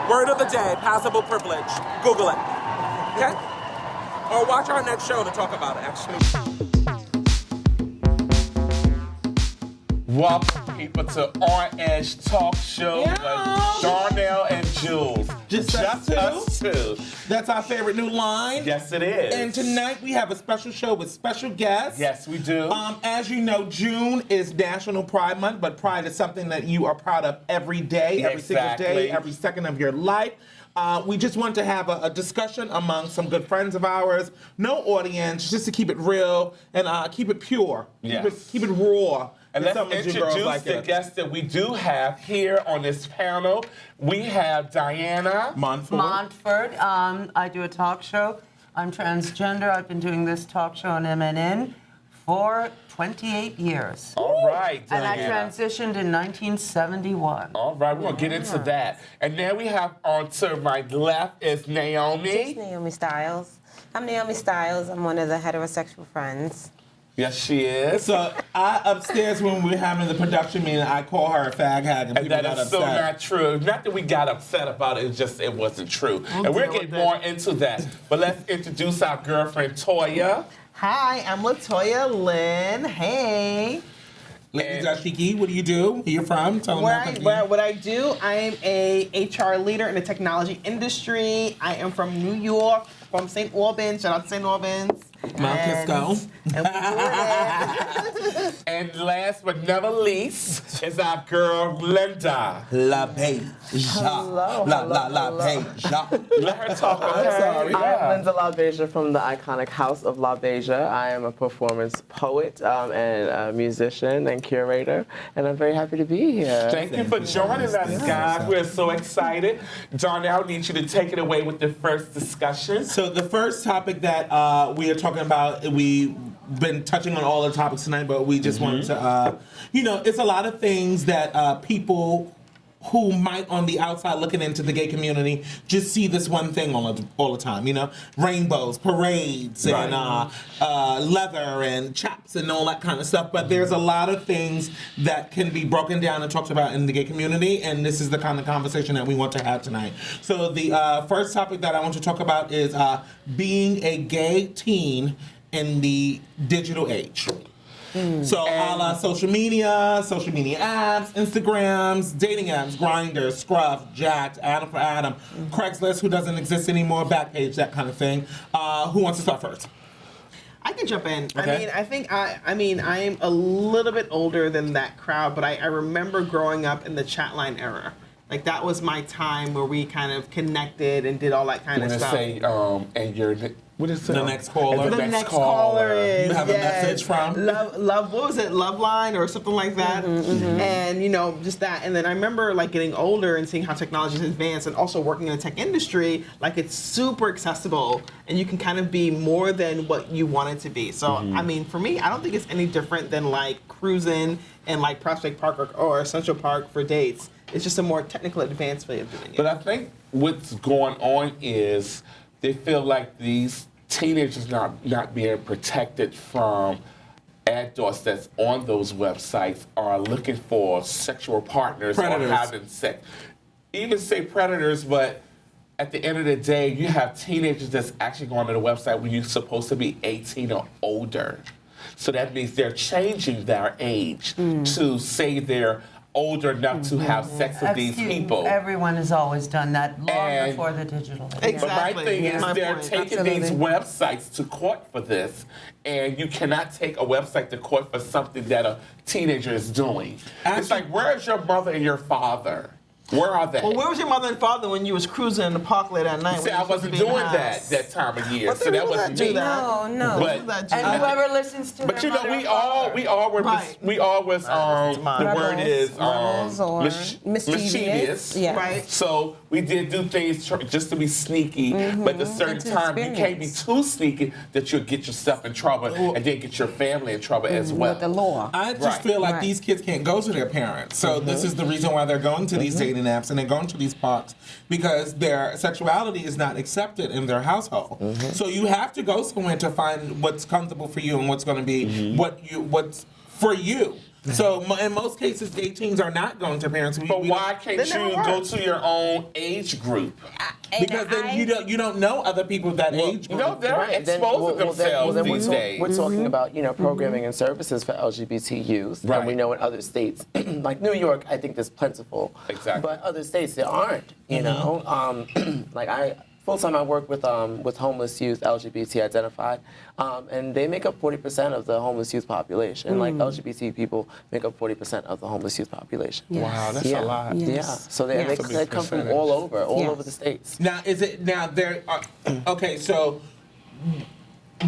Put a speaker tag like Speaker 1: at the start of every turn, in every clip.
Speaker 1: Word of the day, passable privilege. Google it. Okay? Or watch our next show to talk about it, actually.
Speaker 2: Welcome, people, to On Edge Talk Show with Darnell and Jules.
Speaker 3: Just us
Speaker 2: two.
Speaker 3: That's our favorite new line.
Speaker 2: Yes, it is.
Speaker 3: And tonight we have a special show with special guests.
Speaker 2: Yes, we do.
Speaker 3: As you know, June is National Pride Month, but Pride is something that you are proud of every day, every single day, every second of your life. We just want to have a discussion among some good friends of ours. No audience, just to keep it real and keep it pure.
Speaker 2: Yes.
Speaker 3: Keep it raw.
Speaker 2: And let's introduce the guests that we do have here on this panel. We have Diana
Speaker 4: Montford. I do a talk show. I'm transgender. I've been doing this talk show on MNN for 28 years.
Speaker 2: All right, Diana.
Speaker 4: And I transitioned in 1971.
Speaker 2: All right, we're going to get into that. And then we have on to my left is Naomi.
Speaker 5: Naomi Styles. I'm Naomi Styles. I'm one of the heterosexual friends.
Speaker 2: Yes, she is.
Speaker 3: So upstairs when we were having the production meeting, I call her a fag hag, and people
Speaker 2: that
Speaker 3: got
Speaker 2: is
Speaker 3: upset.
Speaker 2: so not true. Not that we got upset about it, it's just it wasn't true. And we're getting more into that. But let's introduce our girlfriend, Toya.
Speaker 6: Hi, I'm Latoya Lynn. Hey.
Speaker 3: Ladies Ashiki, what do you do? Where you from? Tell them
Speaker 6: What I do, I'm a HR leader in the technology industry. I am from New York, from St. Albans. Shout out to St. Albans.
Speaker 3: Mount Kisco.
Speaker 2: And last but never least is our girl, Linda.
Speaker 3: La Beja.
Speaker 6: Hello.
Speaker 3: La Beja.
Speaker 2: Let her talk.
Speaker 6: I'm sorry.
Speaker 7: I'm Linda LaBeija from the iconic House of LaBeija. I am a performance poet and a musician and curator, and I'm very happy to be here.
Speaker 2: Thank you for joining us, guys. We're so excited. Darnell, I need you to take it away with the first discussion.
Speaker 3: So the first topic that we are talking about, we've been touching on all the topics tonight, but we just wanted to, it's a lot of things that people who might on the outside looking into the gay community just see this one thing all the time, rainbows, parades, and leather and chaps and all that kind of stuff. But there's a lot of things that can be broken down and talked about in the gay community, and this is the kind of conversation that we want to have tonight. So the first topic that I want to talk about is being a gay teen in the digital age. So a la social media apps, Instagrams, dating apps, Grindr, Scruff, Jacked, Adam for Adam, Craigslist, who doesn't exist anymore, Backpage, that kind of thing. Who wants to start first?
Speaker 6: I can jump in.
Speaker 3: Okay.
Speaker 6: I think I'm a little bit older than that crowd, but I remember growing up in the chat line era. Like, that was my time where we kind of connected and did all that kind of stuff.
Speaker 2: Say, and you're... What is
Speaker 3: the next caller?
Speaker 6: The next caller is
Speaker 3: you have a message from
Speaker 6: Love. What was it? Love Line or something like that. And just that. And then I remember like getting older and seeing how technology has advanced, and also working in the tech industry. Like, it's super accessible, and you can kind of be more than what you want it to be. So for me, I don't think it's any different than like cruising in like Prospect Park or Central Park for dates. It's just a more technical, advanced way of doing it.
Speaker 2: But I think what's going on is they feel like these teenagers not being protected from adults that's on those websites are looking for sexual partners
Speaker 3: predators.
Speaker 2: Or having sex. Even say predators, but at the end of the day, you have teenagers that's actually going to the website when you're supposed to be 18 or older. So that means they're changing their age to say they're older enough to have sex with these people.
Speaker 4: Everyone has always done that long before the digital age.
Speaker 6: Exactly.
Speaker 2: But my thing is they're taking these
Speaker 4: Absolutely.
Speaker 2: websites to court for this, and you cannot take a website to court for something that a teenager is doing. It's like, where's your mother and your father? Where are they?
Speaker 6: Well, where was your mother and father when you was cruising in the park late at night?
Speaker 2: See, I wasn't doing that time of year, so that wasn't me.
Speaker 4: No.
Speaker 2: But,
Speaker 4: And whoever listens to
Speaker 2: but
Speaker 4: their mother
Speaker 2: we all were the word is
Speaker 5: Rebels or
Speaker 2: mischievous.
Speaker 5: Yes.
Speaker 6: Right.
Speaker 2: So we did do things just to be sneaky, but at a certain
Speaker 5: to
Speaker 2: time you can't be
Speaker 5: experience.
Speaker 2: too sneaky that you'll get yourself in trouble and then get your family in trouble as well.
Speaker 5: With the law.
Speaker 3: I just
Speaker 2: Right.
Speaker 3: feel like
Speaker 5: Right.
Speaker 3: these kids can't go to their parents. So this is the reason why they're going to these dating apps and they're going to these parks, because their sexuality is not accepted in their household. So you have to go somewhere to find what's comfortable for you and what's going to be what's for you. So in most cases, gay teens are not going to parents.
Speaker 2: But why can't
Speaker 6: They never
Speaker 2: you
Speaker 6: were.
Speaker 2: go to your own age group?
Speaker 3: Because then you don't know other people that age group.
Speaker 2: No, they're
Speaker 7: Right, then-
Speaker 2: exposing themselves
Speaker 7: then
Speaker 2: these days.
Speaker 7: we're talking about programming and services for LGBT youth,
Speaker 2: Right.
Speaker 7: and we know in other states, like New York, I think there's plentiful.
Speaker 2: Exactly.
Speaker 7: But other states there aren't. You know, like full time I work with homeless youth, LGBT identified, and they make up 40% of the homeless youth population. Like LGBT people make up 40% of the homeless youth population.
Speaker 2: Wow, that's a lot.
Speaker 5: Yes.
Speaker 7: Yeah, so they
Speaker 5: Yes.
Speaker 7: they come from
Speaker 2: percentage.
Speaker 7: all over
Speaker 5: Yes.
Speaker 7: the states.
Speaker 3: Now, there are, okay, so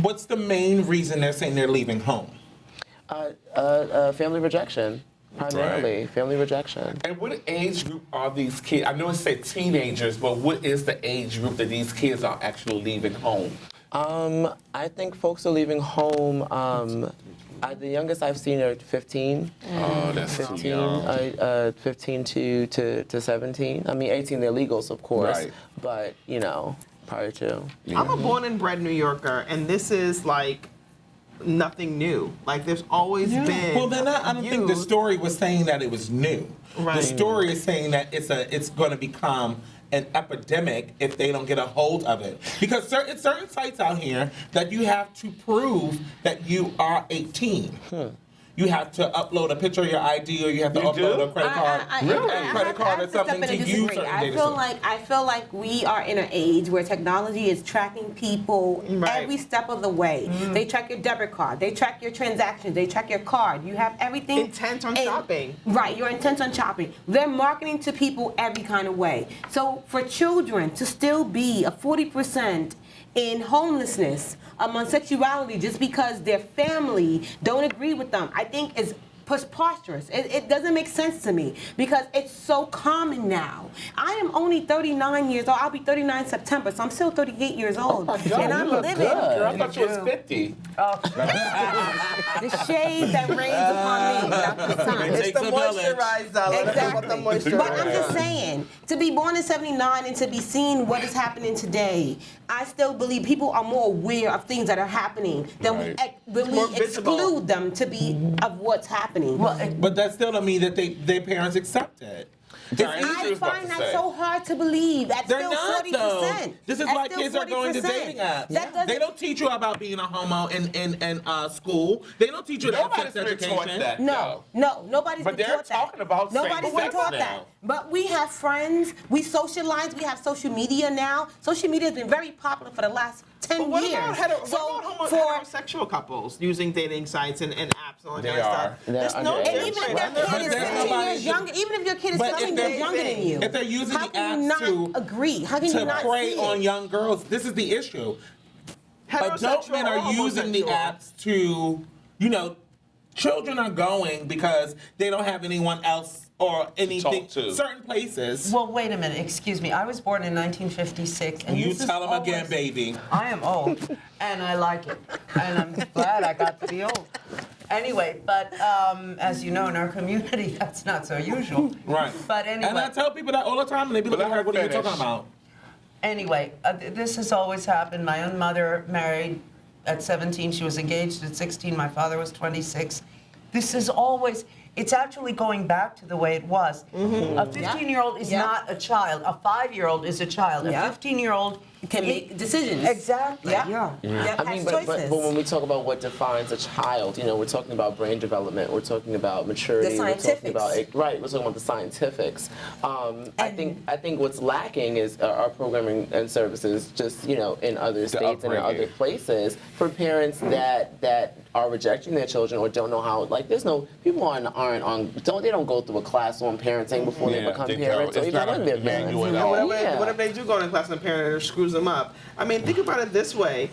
Speaker 3: what's the main reason they're saying they're leaving home?
Speaker 7: Family rejection, primarily family rejection.
Speaker 2: And what age group are these kids? I know it said teenagers, but what is the age group that these kids are actually leaving home?
Speaker 7: I think folks are leaving home. The youngest I've seen are 15.
Speaker 2: Oh, that's too
Speaker 7: 15,
Speaker 2: young.
Speaker 7: 15 to 17. I mean, 18, they're legals, of course.
Speaker 2: Right.
Speaker 7: But, prior to.
Speaker 6: I'm a born and bred New Yorker, and this is like nothing new. Like there's always been.
Speaker 3: Well, then I don't think the
Speaker 6: youth-
Speaker 3: story was saying that it was new.
Speaker 6: Right.
Speaker 3: The story is saying that it's going to become an epidemic if they don't get a hold of it. Because certain sites out here that you have to prove that you are 18. You have to upload a picture of your ID, or you have to upload
Speaker 2: do?
Speaker 3: a credit card, a credit card or something to use certain data.
Speaker 5: I feel like we are in an age where technology is tracking people
Speaker 6: Right.
Speaker 5: every step of the way. They track your debit card, they track your transactions, they track your card. You have everything.
Speaker 6: Intent on shopping.
Speaker 5: Right, you're intent on shopping. They're marketing to people every kind of way. So for children to still be a 40% in homelessness among sexuality just because their family don't agree with them, I think is preposterous. It doesn't make sense to me because it's so common now. I am only 39 years old. I'll be 39 September, so I'm still 38 years old.
Speaker 2: Oh my God,
Speaker 5: and I'm
Speaker 2: you look
Speaker 5: living
Speaker 2: good. I thought you was 50.
Speaker 5: the shade that rains upon me, Dr. Sun.
Speaker 3: It takes a village.
Speaker 5: Exactly. But I'm just saying, to be born in 79 and to be seeing what is happening today, I still believe people are more aware of things that are happening than when
Speaker 6: more
Speaker 5: we
Speaker 6: visible.
Speaker 5: exclude them to be of what's happening.
Speaker 3: But that still don't mean that their parents accept it.
Speaker 5: I find that so hard to believe. That's
Speaker 3: They're
Speaker 5: still
Speaker 3: not
Speaker 5: 40%.
Speaker 3: though. This is
Speaker 5: That's
Speaker 3: why
Speaker 5: still
Speaker 3: kids are going to
Speaker 5: 40%.
Speaker 3: dating apps.
Speaker 5: That doesn't-
Speaker 3: They don't teach you about being a homo in school. They don't teach you that
Speaker 2: Nobody's
Speaker 3: sex
Speaker 2: been taught
Speaker 3: education.
Speaker 2: that.
Speaker 5: No, nobody's
Speaker 2: But
Speaker 5: been
Speaker 2: they're
Speaker 5: taught that.
Speaker 2: talking about
Speaker 5: Nobody's
Speaker 2: same-sex
Speaker 5: been taught
Speaker 2: now.
Speaker 5: that. But we have friends, we socialize, we have social media now. Social media has been very popular for the last 10
Speaker 6: But what
Speaker 5: years.
Speaker 6: about, heterosexual couples using dating sites and apps and all that
Speaker 2: They
Speaker 6: kind of
Speaker 2: are.
Speaker 6: stuff? There's
Speaker 7: They're
Speaker 6: no
Speaker 7: under-
Speaker 5: And even if
Speaker 6: difference.
Speaker 5: their
Speaker 3: But
Speaker 5: kid is
Speaker 3: there's
Speaker 5: 15
Speaker 3: nobody-
Speaker 5: years younger, even if your kid is
Speaker 3: But
Speaker 5: 15
Speaker 3: if they're-
Speaker 5: years younger than you,
Speaker 3: if they're using
Speaker 5: how
Speaker 3: the
Speaker 5: can you
Speaker 3: apps
Speaker 5: not
Speaker 3: to-
Speaker 5: agree? How can you
Speaker 3: To
Speaker 5: not
Speaker 3: prey
Speaker 5: see
Speaker 3: on
Speaker 5: it?
Speaker 3: young girls, this is the issue. Adult
Speaker 6: Heterosexual
Speaker 3: men
Speaker 6: or
Speaker 3: are using the
Speaker 6: homosexual?
Speaker 3: apps to, children are going because they don't have anyone else or anything.
Speaker 2: to.
Speaker 3: Certain places.
Speaker 4: Well, wait a minute. Excuse me. I was born in 1956, and
Speaker 3: You
Speaker 4: this is
Speaker 3: tell them again,
Speaker 4: always-
Speaker 3: baby.
Speaker 4: I am old, and I like it, and I'm glad I got to be old. Anyway, but as you know, in our community, that's not so usual.
Speaker 3: Right.
Speaker 4: But anyway.
Speaker 3: And I tell people that all the time, and they be
Speaker 2: But
Speaker 3: like,
Speaker 2: let her
Speaker 3: what are you
Speaker 2: finish.
Speaker 3: talking about?
Speaker 4: Anyway, this has always happened. My own mother married at 17. She was engaged at 16. My father was 26. This is always, it's actually going back to the way it was. A 15-year-old is not a child. A 5-year-old is a child. A
Speaker 5: Yeah.
Speaker 4: 15-year-old
Speaker 5: Can make decisions.
Speaker 4: Exactly.
Speaker 5: Yeah.
Speaker 7: I mean, but when we talk about what defines a child, we're talking about brain development, we're talking about maturity,
Speaker 5: The
Speaker 7: we're talking about
Speaker 5: scientifics.
Speaker 7: we're talking about the scientifics. I think what's lacking is our programming and services, just in other states and in other
Speaker 2: upbringing.
Speaker 7: places for parents that are rejecting their children or don't know how. Like, there's no people they don't go through a class on parenting before they become
Speaker 2: they
Speaker 7: parents
Speaker 2: don't.
Speaker 7: or
Speaker 2: It's
Speaker 7: even
Speaker 2: not
Speaker 7: when
Speaker 2: a
Speaker 7: they're parents.
Speaker 2: manual at all.
Speaker 6: What if they do go in a class and a parent screws them up? I mean, think about it this way.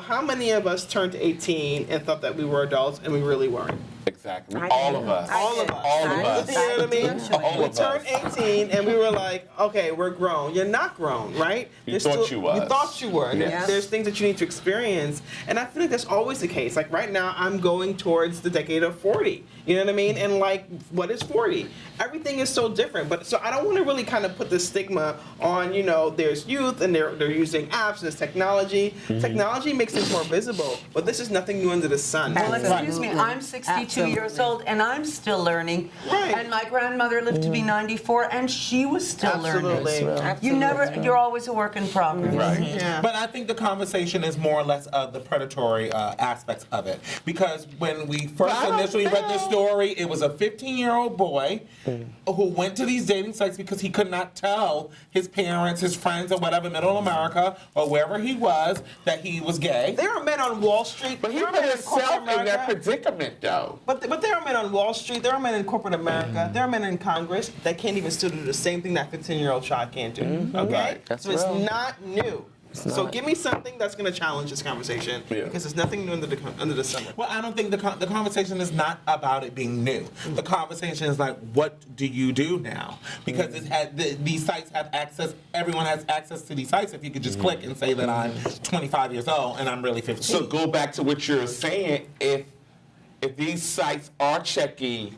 Speaker 6: How many of us turned 18 and thought that we were adults and we really weren't?
Speaker 2: Exactly.
Speaker 5: I
Speaker 2: all
Speaker 5: did.
Speaker 2: of us.
Speaker 5: I
Speaker 6: All
Speaker 5: did.
Speaker 6: of us.
Speaker 2: All of
Speaker 5: I
Speaker 2: us.
Speaker 5: did.
Speaker 6: You know what I mean?
Speaker 2: All
Speaker 6: We
Speaker 2: of
Speaker 6: turned
Speaker 2: us.
Speaker 6: 18 and we were like, okay, we're grown. You're not grown, right?
Speaker 2: You
Speaker 6: There's
Speaker 2: thought you was.
Speaker 6: You thought you were.
Speaker 2: Yes.
Speaker 6: There's things that you need to experience. And I feel like that's always the case. Like right now, I'm going towards the decade of 40. You know what I mean? And like, what is 40? Everything is so different. But so I don't want to really kind of put the stigma on, you know, there's youth and they're using apps and there's technology. Technology makes things more visible, but this is nothing new under the sun.
Speaker 4: Well, excuse me, I'm 62 years old and I'm still learning.
Speaker 6: Right.
Speaker 4: And my grandmother lived to be 94 and she was still
Speaker 6: Absolutely.
Speaker 4: learning. You're always a work in progress.
Speaker 2: Right.
Speaker 6: Yeah.
Speaker 3: But I think the conversation is more or less of the predatory aspects of it. Because when we first initially read this story, it was a 15-year-old boy who went to these dating sites because he could not tell his parents, his friends, or whatever, middle America, or wherever he was, that he was gay.
Speaker 6: There are men on Wall Street.
Speaker 2: But he
Speaker 6: there are
Speaker 2: put
Speaker 6: men
Speaker 2: himself
Speaker 6: corporate
Speaker 2: in that
Speaker 6: America.
Speaker 2: predicament, though.
Speaker 6: But there are men on Wall Street, there are men in corporate America, there are men in Congress that can't even still do the same thing that 15-year-old child can't do. Okay?
Speaker 2: Right.
Speaker 7: That's
Speaker 6: So it's
Speaker 7: real.
Speaker 6: not new. So
Speaker 7: not.
Speaker 6: give me something that's going to challenge this conversation
Speaker 2: Yeah.
Speaker 6: because there's nothing new under the sun.
Speaker 3: Well, I don't think the conversation is not about it being new. The conversation is like, what do you do now? Because these sites have access. Everyone has access to these sites. If you could just click and say that I'm 25 years old and I'm really 15.
Speaker 2: So go back to what you're saying. If these sites are checking,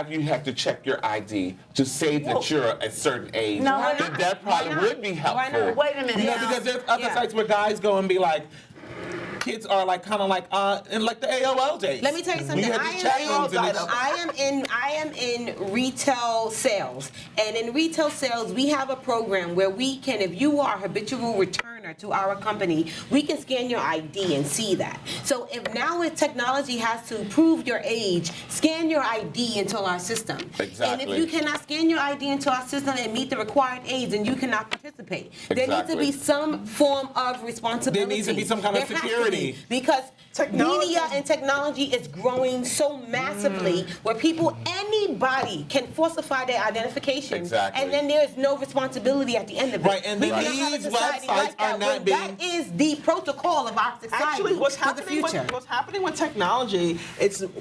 Speaker 2: you have to check your ID to say that you're a certain age.
Speaker 4: No, why
Speaker 2: then
Speaker 4: not?
Speaker 2: that probably
Speaker 5: Why not?
Speaker 2: would be
Speaker 5: Why
Speaker 2: helpful.
Speaker 5: not?
Speaker 4: Wait a minute.
Speaker 3: You know,
Speaker 4: now.
Speaker 3: because there's other
Speaker 5: Yeah.
Speaker 3: sites where guys go and be like, kids are like kind of like in like the AOL days.
Speaker 5: Let me tell you something.
Speaker 3: We had these chat rooms and it's-
Speaker 5: I am in retail sales, and in retail sales we have a program where we can, if you are a habitual returner to our company, we can scan your ID and see that. So if now with technology has to prove your age, scan your ID into our system.
Speaker 2: Exactly.
Speaker 5: And if you cannot scan your ID into our system and meet the required age, then you cannot participate. There needs to
Speaker 2: Exactly.
Speaker 5: be some form of responsibility.
Speaker 3: There needs to be some kind of
Speaker 5: There has to
Speaker 3: security.
Speaker 5: be, because
Speaker 6: Technology-
Speaker 5: media and technology is growing so massively where anybody can falsify their identification.
Speaker 2: Exactly.
Speaker 5: And then there's no responsibility at the end of it.
Speaker 3: Right, and
Speaker 5: We
Speaker 3: then
Speaker 5: cannot have a
Speaker 3: these
Speaker 5: society
Speaker 3: websites
Speaker 5: like that
Speaker 3: are not
Speaker 5: where
Speaker 3: being-
Speaker 5: that is the protocol of our society
Speaker 6: Actually, what's
Speaker 5: for the
Speaker 6: happening with,
Speaker 5: future.
Speaker 6: what's happening with technology,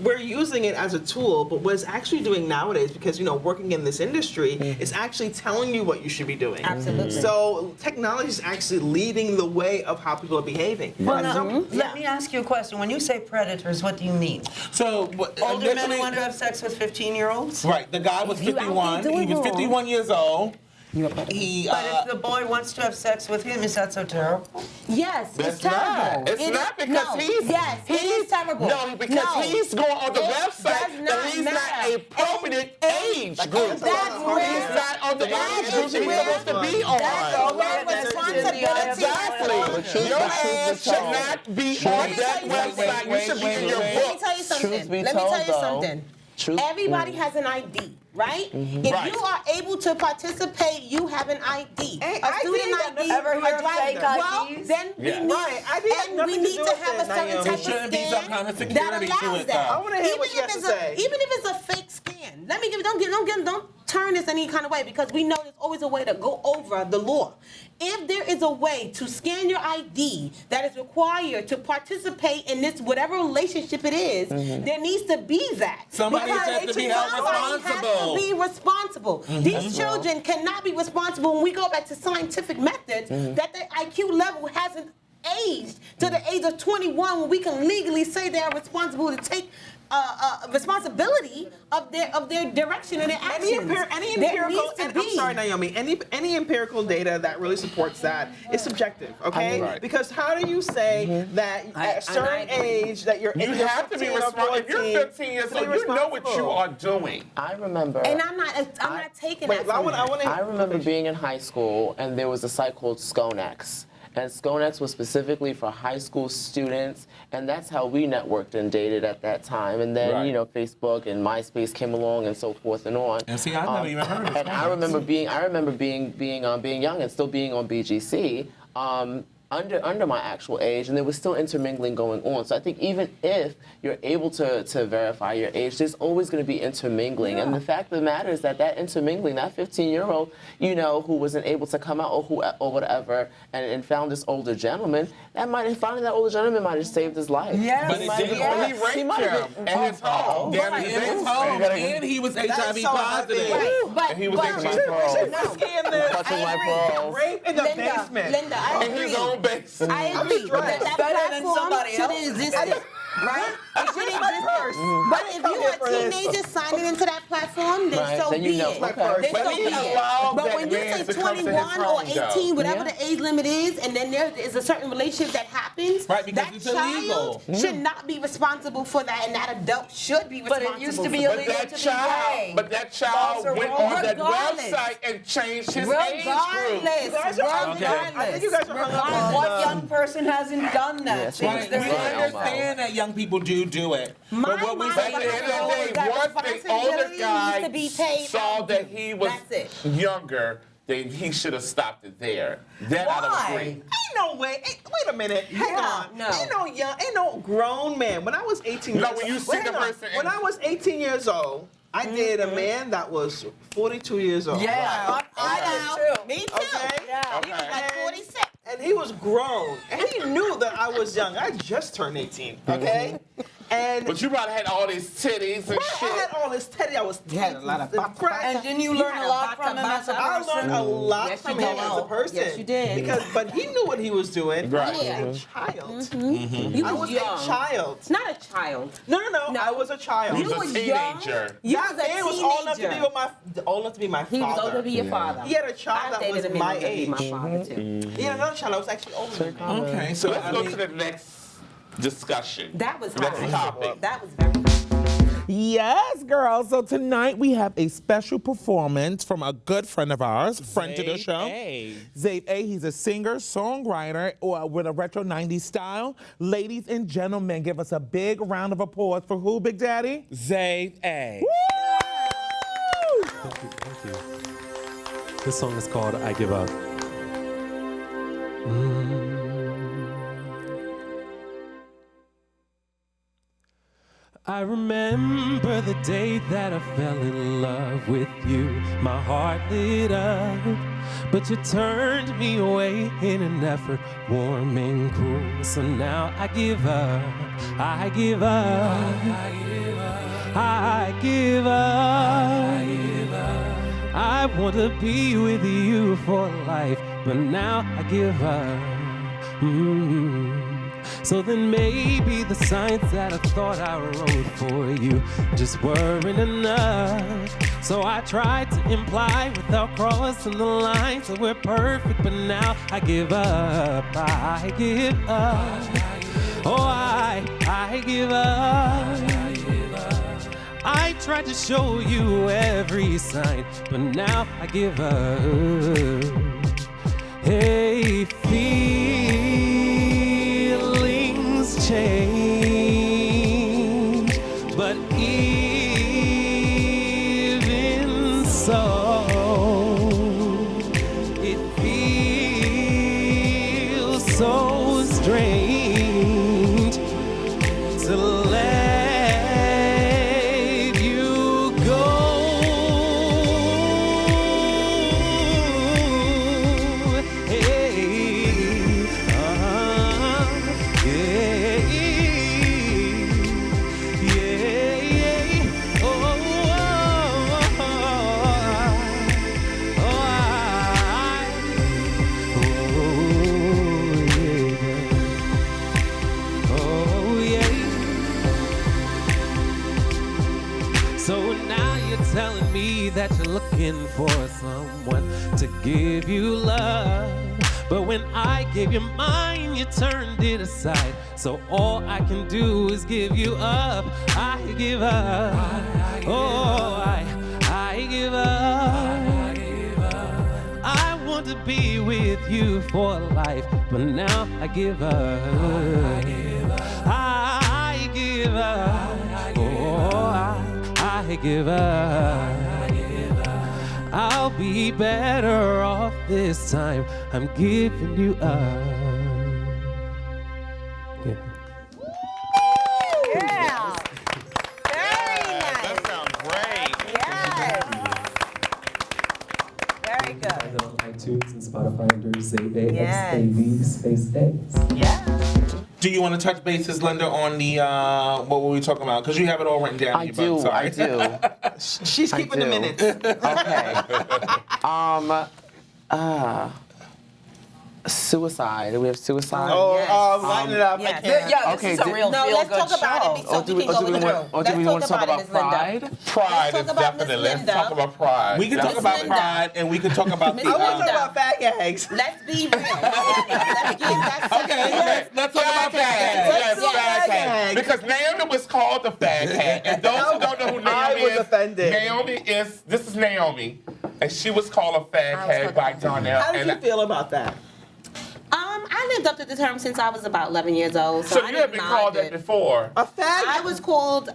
Speaker 6: we're using it as a tool, but what it's actually doing nowadays, because you know, working in this industry, it's actually telling you what you should be doing.
Speaker 5: Absolutely.
Speaker 6: So technology is actually leading the way of how people are behaving.
Speaker 4: Well,
Speaker 6: And
Speaker 4: now,
Speaker 6: some-
Speaker 4: let me ask you a question. When you say predators, what do you mean?
Speaker 3: So
Speaker 4: Older men
Speaker 3: initially-
Speaker 4: who want to have sex with 15-year-olds?
Speaker 3: Right, the guy was
Speaker 5: If you out there
Speaker 3: 51.
Speaker 5: doing
Speaker 3: He was
Speaker 5: wrong.
Speaker 3: 51 years old. He
Speaker 4: But if the boy wants to have sex with him, is that so terrible?
Speaker 5: Yes,
Speaker 2: That's
Speaker 5: it's terrible.
Speaker 2: not. It's
Speaker 5: It
Speaker 2: not
Speaker 5: is-
Speaker 2: because
Speaker 5: no,
Speaker 2: he's.
Speaker 5: yes, it is terrible.
Speaker 2: No, because
Speaker 5: No.
Speaker 2: he's going on the
Speaker 5: It
Speaker 2: website
Speaker 5: does
Speaker 2: that
Speaker 5: not
Speaker 2: he's not
Speaker 5: matter.
Speaker 2: a appropriate age
Speaker 6: Like,
Speaker 2: group.
Speaker 6: that's
Speaker 5: That's where-
Speaker 2: He's not on the
Speaker 5: that
Speaker 2: age group
Speaker 5: is
Speaker 2: that he's
Speaker 5: where-
Speaker 2: supposed to be on.
Speaker 5: That's where
Speaker 4: That's
Speaker 5: responsibility.
Speaker 2: Exactly. Your age should not be on
Speaker 5: Let me
Speaker 2: that
Speaker 5: tell you something.
Speaker 2: website. You should be in your
Speaker 5: Let me
Speaker 2: book.
Speaker 5: tell you something.
Speaker 7: Truth be
Speaker 5: Let me
Speaker 7: told,
Speaker 5: tell you
Speaker 7: though,
Speaker 5: something. Everybody has an ID, right? If
Speaker 3: Right.
Speaker 5: you are able to participate, you have an ID.
Speaker 6: Hey,
Speaker 5: A student
Speaker 6: ID got
Speaker 5: ID,
Speaker 4: Ever hear
Speaker 5: a
Speaker 4: of
Speaker 5: driver.
Speaker 4: fake
Speaker 5: Well,
Speaker 4: IDs?
Speaker 5: then we
Speaker 2: Yeah.
Speaker 5: need,
Speaker 6: Right, ID got
Speaker 5: and we
Speaker 6: nothing to
Speaker 5: need
Speaker 6: do
Speaker 5: to
Speaker 6: with
Speaker 5: have
Speaker 6: it,
Speaker 5: a certain
Speaker 6: Naomi.
Speaker 5: type
Speaker 3: There
Speaker 5: of
Speaker 3: shouldn't be
Speaker 5: scan
Speaker 3: some kind of
Speaker 5: that
Speaker 3: security to
Speaker 5: allows
Speaker 3: it,
Speaker 5: that.
Speaker 3: though.
Speaker 6: I wanna hear what
Speaker 5: Even
Speaker 6: you
Speaker 5: if
Speaker 6: have
Speaker 5: it's
Speaker 6: to
Speaker 5: a,
Speaker 6: say.
Speaker 5: even if it's a fake scan, let me give don't turn this any kind of way, because we know there's always a way to go over the law. If there is a way to scan your ID that is required to participate in this whatever relationship it is, there needs to be that.
Speaker 3: Somebody
Speaker 5: Because
Speaker 3: has to be held
Speaker 5: somebody
Speaker 3: responsible.
Speaker 5: has to be responsible. These children cannot be responsible when we go back to scientific methods that their IQ level hasn't aged to the age of 21 when we can legally say they are responsible to take responsibility of their direction and their actions.
Speaker 6: Any
Speaker 5: There
Speaker 6: empirical,
Speaker 5: needs to
Speaker 6: and I'm
Speaker 5: be.
Speaker 6: sorry, Naomi. Any empirical data that really supports that is subjective, okay?
Speaker 2: Right.
Speaker 6: Because how do you say that at a certain age that you're
Speaker 2: You have to be responsible. If you're 15 years old, you know what you are doing.
Speaker 7: I remember.
Speaker 5: And I'm not taking
Speaker 6: Wait,
Speaker 5: that from you.
Speaker 7: I remember being in high school, and there was a site called Skonex. And Skonex was specifically for high school students, and that's how we networked and dated at that time. And then,
Speaker 2: Right.
Speaker 7: you know, Facebook and MySpace came along, and so forth and on.
Speaker 3: And see, I've never even heard of
Speaker 7: And I remember being young and still being on BGC. Under my actual age, and there was still intermingling going on. So I think even if you're able to verify your age, there's always going to be intermingling. And the fact of the matter is that intermingling, that 15-year-old, you know, who wasn't able to come out or whatever, and found this older gentleman, finding that older gentleman might have saved his life.
Speaker 4: Yes.
Speaker 3: But it didn't.
Speaker 4: Yes.
Speaker 3: He raped
Speaker 7: might have
Speaker 3: him
Speaker 7: been-
Speaker 3: in his home.
Speaker 7: Right.
Speaker 3: In his home, and he was HIV
Speaker 6: so
Speaker 3: positive.
Speaker 5: Right, but
Speaker 2: And he was
Speaker 5: but-
Speaker 2: HIV
Speaker 6: Should we scan this?
Speaker 7: Clutching
Speaker 5: I
Speaker 7: my
Speaker 5: agree.
Speaker 7: pearls.
Speaker 6: Rape in the
Speaker 5: Linda,
Speaker 6: basement.
Speaker 5: I
Speaker 2: In his
Speaker 5: agree.
Speaker 2: own basement.
Speaker 5: I agree. But that
Speaker 4: Better than
Speaker 5: platform
Speaker 4: somebody
Speaker 5: should
Speaker 4: else.
Speaker 5: exist. right? It shouldn't
Speaker 6: my
Speaker 5: exist.
Speaker 6: purse.
Speaker 5: But
Speaker 6: I
Speaker 5: if
Speaker 6: didn't come
Speaker 5: you
Speaker 6: here
Speaker 5: are
Speaker 6: for this.
Speaker 5: teenagers signing into that platform, then
Speaker 7: Right,
Speaker 5: so
Speaker 7: then you
Speaker 5: be
Speaker 7: know,
Speaker 5: it.
Speaker 7: okay.
Speaker 5: Then
Speaker 2: But
Speaker 5: so
Speaker 2: he
Speaker 5: be it.
Speaker 2: allowed
Speaker 5: But
Speaker 2: that
Speaker 5: when you
Speaker 2: man
Speaker 5: say
Speaker 2: to come to his
Speaker 5: 21 or
Speaker 2: home, though.
Speaker 5: 18, whatever
Speaker 7: Yeah.
Speaker 5: the age limit is, and then there is a certain relationship that happens,
Speaker 3: Right, because
Speaker 5: that
Speaker 3: it's
Speaker 5: child
Speaker 3: illegal.
Speaker 5: should not be responsible for that, and that adult should be
Speaker 4: But
Speaker 5: responsible
Speaker 4: it used to
Speaker 5: for
Speaker 4: be
Speaker 5: that.
Speaker 4: illegal
Speaker 2: But
Speaker 4: to be gay.
Speaker 2: that child
Speaker 4: Laws are
Speaker 2: went
Speaker 4: wrong.
Speaker 2: on that
Speaker 5: Regardless.
Speaker 2: website and changed his age group.
Speaker 5: Regardless.
Speaker 6: You guys are- I think you guys are hung up on
Speaker 4: What young person hasn't done that?
Speaker 7: Yes,
Speaker 4: Since
Speaker 3: Right,
Speaker 4: they're
Speaker 3: we
Speaker 7: Right,
Speaker 3: understand that young people do it.
Speaker 5: My
Speaker 3: but what we
Speaker 5: mind
Speaker 3: say
Speaker 2: At the end of
Speaker 5: Always
Speaker 2: the day,
Speaker 5: got
Speaker 2: once the older
Speaker 5: responsibility
Speaker 2: guy
Speaker 5: needs to be paid
Speaker 2: saw
Speaker 5: out.
Speaker 2: that he was
Speaker 5: That's it.
Speaker 2: younger, then he should have stopped it there. That I don't
Speaker 4: Why?
Speaker 2: agree.
Speaker 6: Ain't no way. Wait a minute. Hang on.
Speaker 5: no.
Speaker 6: Ain't no grown man. When I was 18
Speaker 2: No,
Speaker 6: years
Speaker 2: when you
Speaker 6: old.
Speaker 2: see
Speaker 6: Wait,
Speaker 2: the
Speaker 6: hang on.
Speaker 2: person
Speaker 6: When
Speaker 2: in-
Speaker 6: I was 18 years old, I dated a man that was 42 years old.
Speaker 4: Yeah, I did too.
Speaker 5: Me too.
Speaker 6: Okay.
Speaker 4: Yeah.
Speaker 5: He was like 46.
Speaker 6: And he was grown. And he knew that I was young. I just turned 18. Okay? And
Speaker 2: But you probably had all these titties and
Speaker 6: I
Speaker 2: shit.
Speaker 6: had all this teddy. I was
Speaker 3: had a lot of
Speaker 4: And didn't you learn a lot from him as a
Speaker 6: I
Speaker 4: person?
Speaker 6: learned a lot
Speaker 5: Yes,
Speaker 6: from
Speaker 5: you
Speaker 6: him
Speaker 5: did.
Speaker 6: as a person.
Speaker 5: Yes, you did.
Speaker 6: But he knew what he was doing.
Speaker 2: Right.
Speaker 6: I was a child.
Speaker 5: You
Speaker 6: I
Speaker 5: was
Speaker 6: was
Speaker 5: young.
Speaker 6: a child.
Speaker 5: Not a child.
Speaker 6: No.
Speaker 5: No.
Speaker 6: I was a child.
Speaker 2: He
Speaker 5: You
Speaker 2: was a
Speaker 5: was
Speaker 2: teenager.
Speaker 5: You
Speaker 6: That
Speaker 5: was a
Speaker 6: man was old enough to be
Speaker 5: teenager.
Speaker 6: with old enough to be my
Speaker 5: He was
Speaker 6: father.
Speaker 5: older to be your father.
Speaker 6: He had a child
Speaker 5: I
Speaker 6: that was
Speaker 5: dated a man
Speaker 6: my
Speaker 5: older to be
Speaker 6: age.
Speaker 5: my father too.
Speaker 6: He had another child that was actually older than me.
Speaker 3: Okay,
Speaker 2: So
Speaker 3: so
Speaker 2: let's
Speaker 3: I
Speaker 2: go
Speaker 3: mean,
Speaker 2: to the next discussion.
Speaker 5: That was
Speaker 2: next
Speaker 5: high.
Speaker 2: topic.
Speaker 5: That was very high.
Speaker 3: yes, girls. So tonight we have a special performance from a good friend of ours, friend to the show. Zave A. He's a singer, songwriter with a retro 90s style. Ladies and gentlemen, give us a big round of applause for who, Big Daddy?
Speaker 8: Zave A.
Speaker 3: Woo!
Speaker 8: Thank you. This song is called I Give Up. I remember the day that I fell in love with you. My heart lit up, but you turned me away in an effort, warm and cruel. So now I give up. I give up. I give up. I give up. I give up. I want to be with you for life, but now I give up. So then maybe the signs that I thought I wrote for you just weren't enough. So I tried to imply without crossing the line, so we're perfect, but now I give up. I give up. Oh, I give up. I tried to show you every sign, but now I give up. Hey, feelings change, but even so, it feels so strange to let you go. Hey, yeah. Oh, yeah. So now you're telling me that you're looking for someone to give you love. But when I gave you mine, you turned it aside. So all I can do is give you up. I give up. Oh, I give up. I want to be with you for life, but now I give up. I give up. Oh, I give up. I'll be better off this time. I'm giving you up. Yeah.
Speaker 5: Yeah. Very nice.
Speaker 2: That sounds great.
Speaker 5: Yes. Very good.
Speaker 8: Find it on iTunes and Spotify under Zave A,
Speaker 5: Yes.
Speaker 8: X-A-V space A's.
Speaker 5: Yeah.
Speaker 3: Do you want to touch bases, Linda, on the what were we talking about? Because you have it all written down.
Speaker 7: I
Speaker 3: in your book,
Speaker 7: do.
Speaker 3: sorry.
Speaker 7: I do.
Speaker 6: She's keeping the
Speaker 7: do.
Speaker 6: minutes.
Speaker 7: Okay. Suicide. Do we have suicide?
Speaker 6: Oh,
Speaker 5: Yes.
Speaker 6: lighten it up.
Speaker 5: yes.
Speaker 6: I can't.
Speaker 4: Yeah,
Speaker 7: Okay,
Speaker 4: this is a real
Speaker 5: No, let's
Speaker 4: feel-good
Speaker 5: talk about
Speaker 4: show.
Speaker 5: it so we can go with the room.
Speaker 7: Or do we want to talk about
Speaker 5: Ms. Linda.
Speaker 7: pride?
Speaker 2: Pride
Speaker 5: Let's
Speaker 2: is
Speaker 5: talk about Miss
Speaker 2: definitely. Let's
Speaker 5: Linda.
Speaker 2: talk about pride.
Speaker 3: We can talk
Speaker 5: Miss
Speaker 3: about
Speaker 5: Linda.
Speaker 3: pride, and we can talk about
Speaker 5: Miss
Speaker 3: the.
Speaker 6: I want to
Speaker 5: Linda.
Speaker 6: talk about fag gags.
Speaker 5: Let's be real. Let's get that.
Speaker 3: Okay, let's talk about
Speaker 2: Fag hag.
Speaker 3: that.
Speaker 2: Yes,
Speaker 6: do
Speaker 2: fag
Speaker 6: fag
Speaker 2: hag.
Speaker 6: hag.
Speaker 2: Because Naomi was called the fag hag. And those who don't know who
Speaker 6: I
Speaker 2: Naomi
Speaker 6: was
Speaker 2: is,
Speaker 6: offended.
Speaker 2: this is Naomi. And she was called a fag hag by Darnell.
Speaker 6: How did you feel about that?
Speaker 5: I lived up to the term since I was about 11 years old.
Speaker 2: So
Speaker 5: I
Speaker 2: you have
Speaker 5: didn't
Speaker 2: been
Speaker 5: mind
Speaker 2: called
Speaker 5: it.
Speaker 2: that before.
Speaker 6: A fag?
Speaker 5: I was called.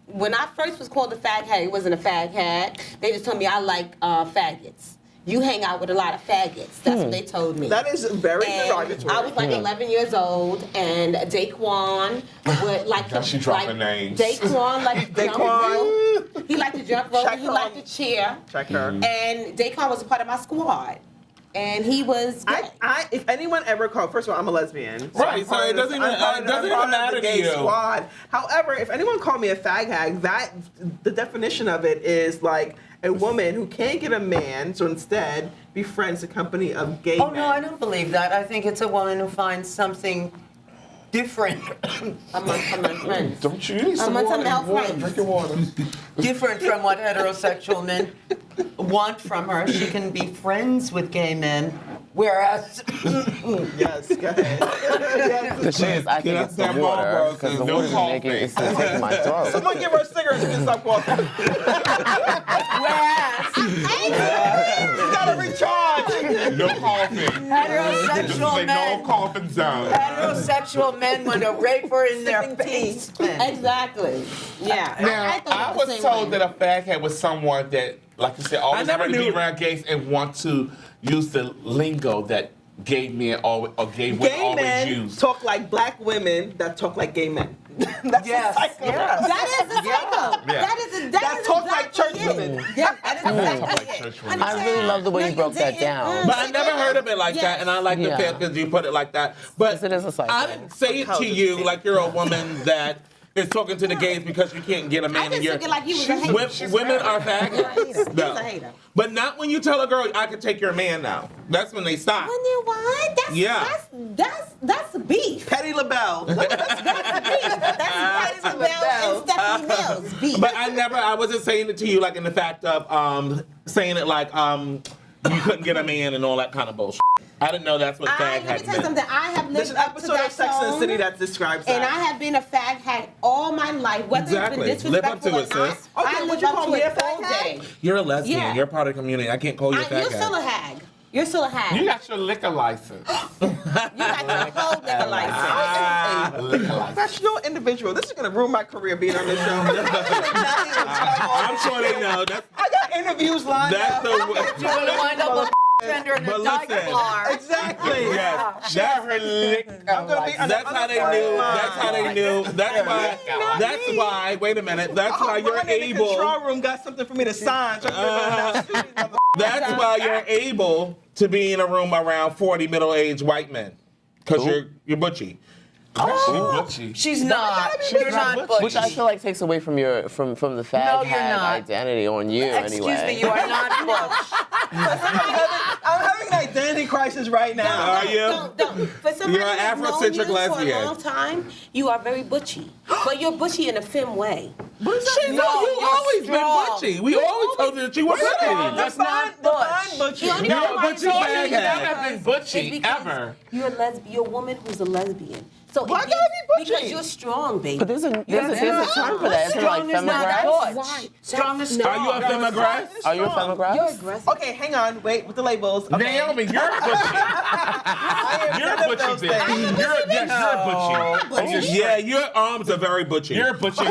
Speaker 5: When I first was called a fag hag, it wasn't a fag hag. They just told me I like faggots. You hang out with a lot of faggots. That's what they told me.
Speaker 6: That is very
Speaker 5: And
Speaker 6: derogatory.
Speaker 5: I was like 11 years old, and Daquan would like
Speaker 2: Now
Speaker 5: to
Speaker 2: she dropping names.
Speaker 5: Daquan liked to jump
Speaker 6: Daquan.
Speaker 5: rope. He liked to jump rope.
Speaker 6: Check
Speaker 5: And he
Speaker 6: her
Speaker 5: liked
Speaker 6: on-
Speaker 5: to cheer.
Speaker 6: Check her.
Speaker 5: And Daquan was a part of my squad, and he was gay.
Speaker 6: If anyone ever called, first of all, I'm a lesbian.
Speaker 3: Right,
Speaker 6: I'm
Speaker 3: so
Speaker 6: part
Speaker 3: it
Speaker 6: of
Speaker 3: doesn't
Speaker 6: this-
Speaker 3: even-
Speaker 6: I'm part
Speaker 3: it
Speaker 6: of-
Speaker 3: doesn't
Speaker 6: I'm part
Speaker 3: even
Speaker 6: of the
Speaker 3: matter to
Speaker 6: gay
Speaker 3: you.
Speaker 6: Squad. However, if anyone called me a fag hag, the definition of it is like a woman who can't get a man, so instead befriends a company of gay
Speaker 4: Oh
Speaker 6: men.
Speaker 4: no, I don't believe that. I think it's a woman who finds something different,
Speaker 5: Amongst my friends.
Speaker 2: Don't you need some
Speaker 5: Amongst
Speaker 2: water?
Speaker 5: some male
Speaker 2: Water,
Speaker 5: friends.
Speaker 2: drink your water.
Speaker 4: different from what heterosexual men want from her. She can be friends with gay men, whereas
Speaker 6: Yes, go ahead.
Speaker 7: The shit is, I think
Speaker 3: Yeah,
Speaker 7: it's the
Speaker 3: that's that
Speaker 7: water
Speaker 3: Marlboro
Speaker 7: because the
Speaker 2: thing.
Speaker 7: water's
Speaker 2: No
Speaker 7: making
Speaker 2: coffee.
Speaker 7: it's taking my throat.
Speaker 6: Someone give her a cigarette so she can stop walking. You gotta recharge.
Speaker 2: No coughing. This is
Speaker 4: heterosexual
Speaker 2: a
Speaker 4: men,
Speaker 2: no coughing zone.
Speaker 4: heterosexual men want to rape her in their basement.
Speaker 5: Exactly. Yeah.
Speaker 2: Now,
Speaker 5: thought
Speaker 2: I
Speaker 5: the
Speaker 2: was
Speaker 5: same
Speaker 2: told
Speaker 5: way.
Speaker 2: that a fag hag was someone that, like you said, always
Speaker 3: never
Speaker 2: wanted to be
Speaker 3: knew-
Speaker 2: around gays and want to use the lingo that gay men always, or gay women
Speaker 6: Gay
Speaker 2: always
Speaker 6: men
Speaker 2: use.
Speaker 6: talk like black women that talk like gay men. That's
Speaker 4: Yes,
Speaker 6: a cycle.
Speaker 4: yes.
Speaker 5: That is a cycle.
Speaker 2: Yeah.
Speaker 5: That is
Speaker 6: talk like
Speaker 5: exactly
Speaker 6: church
Speaker 5: it.
Speaker 6: women.
Speaker 5: Yeah, that is exactly
Speaker 2: like
Speaker 5: it.
Speaker 2: church women.
Speaker 7: I really love the way you broke that down.
Speaker 3: But I never heard of it like that, and I like the
Speaker 7: Yeah.
Speaker 3: fact that you put it like that. But
Speaker 7: Yes, it is a cycle.
Speaker 3: I didn't say it to you like you're a woman that is talking to the gays because you can't get a man
Speaker 5: I
Speaker 3: in
Speaker 5: just
Speaker 3: your.
Speaker 5: took it like he was a hater.
Speaker 3: Women are
Speaker 5: He's a
Speaker 3: faggots. No.
Speaker 5: hater.
Speaker 3: But not when you tell a girl I can take your man now. That's when they stop.
Speaker 5: When you what? That's beef.
Speaker 6: Petty LaBelle.
Speaker 5: That's Patty LaBelle and Stephanie Mills. Beef.
Speaker 3: But I wasn't saying it to you like in the fact of saying it like you couldn't get a man and all that kind of bullshit. I didn't know that's what fag
Speaker 5: let me
Speaker 3: had
Speaker 5: tell you
Speaker 3: meant.
Speaker 5: something. I have
Speaker 6: There's
Speaker 5: lived
Speaker 6: an
Speaker 5: up to
Speaker 6: episode
Speaker 5: that
Speaker 6: of Sex and the
Speaker 5: song,
Speaker 6: City that describes that.
Speaker 5: and I have been a fag hag all my life. Whether
Speaker 3: Exactly.
Speaker 5: it's been
Speaker 3: Live up
Speaker 5: disrespectful
Speaker 3: to
Speaker 5: or
Speaker 3: it,
Speaker 5: not,
Speaker 3: sis.
Speaker 6: Okay,
Speaker 5: I
Speaker 6: would
Speaker 5: live
Speaker 6: you
Speaker 5: up
Speaker 6: call
Speaker 5: to
Speaker 6: me
Speaker 5: it
Speaker 6: a
Speaker 5: all
Speaker 6: fag
Speaker 5: day.
Speaker 6: hag?
Speaker 3: You're a lesbian.
Speaker 5: Yeah.
Speaker 3: You're part of the community. I can't call you a
Speaker 5: You're
Speaker 3: fag
Speaker 5: still a
Speaker 3: hag.
Speaker 5: hag. You're still a hag.
Speaker 2: You got your liquor license.
Speaker 5: You got your whole nigga license.
Speaker 2: A liquor license.
Speaker 6: Professional individual. This is gonna ruin my career being on this show.
Speaker 3: I'm sure they know.
Speaker 6: I got interviews lined
Speaker 3: That's
Speaker 6: up.
Speaker 3: the
Speaker 4: You're going to wind up with tender in
Speaker 3: But
Speaker 4: a dive
Speaker 3: listen.
Speaker 4: bar.
Speaker 6: Exactly.
Speaker 3: Yes.
Speaker 2: Got her liquor
Speaker 6: I'm gonna be
Speaker 2: license.
Speaker 3: That's how they knew. That's how they knew. That's why. That's why. Wait a minute. That's why you're
Speaker 6: in the
Speaker 3: able.
Speaker 6: control room got something for me to sign. So
Speaker 3: That's why you're able to be in a room around 40 middle-aged white men, because you're butchy.
Speaker 4: She's not. You're not butch.
Speaker 7: Which I feel like takes away from your from the fag
Speaker 4: No, you're
Speaker 7: hag
Speaker 4: not.
Speaker 7: identity on you
Speaker 4: Excuse
Speaker 7: anyway.
Speaker 4: me, you are not butch.
Speaker 6: I'm having an identity crisis right now.
Speaker 3: Are you?
Speaker 5: Don't. For somebody
Speaker 3: You're an
Speaker 5: that's known
Speaker 3: Afrocentric
Speaker 5: you for
Speaker 3: lesbian.
Speaker 5: a long time, you are very butchy. But you're butchy in a femme way.
Speaker 3: You've
Speaker 4: you're
Speaker 3: always been
Speaker 4: strong.
Speaker 3: butchy. We always told you that you were butchy.
Speaker 4: That's not butch.
Speaker 5: The only
Speaker 3: You're
Speaker 5: reason
Speaker 3: a
Speaker 5: why
Speaker 3: butchy
Speaker 5: I told
Speaker 3: fag
Speaker 5: you
Speaker 3: hag.
Speaker 5: that
Speaker 2: Never been butchy,
Speaker 5: is because
Speaker 2: ever.
Speaker 5: You're a woman who's a lesbian. So
Speaker 6: Why
Speaker 5: it
Speaker 6: gotta be
Speaker 5: gives-
Speaker 6: butchy?
Speaker 5: Because you're strong, baby.
Speaker 7: But there's a term for that. Isn't it like
Speaker 4: Strong is not
Speaker 7: femigras?
Speaker 4: butch. Strong is
Speaker 3: Are you a femigras?
Speaker 7: Are you a femigras?
Speaker 5: You're aggressive.
Speaker 6: Okay, hang on. Wait with the labels. Okay.
Speaker 2: Naomi, you're butchy.
Speaker 6: I am
Speaker 2: You're
Speaker 6: none of
Speaker 2: butchy,
Speaker 6: those
Speaker 2: bitch.
Speaker 6: things.
Speaker 2: You're butchy.
Speaker 3: Yeah, your arms are very butchy.
Speaker 2: You're butchy.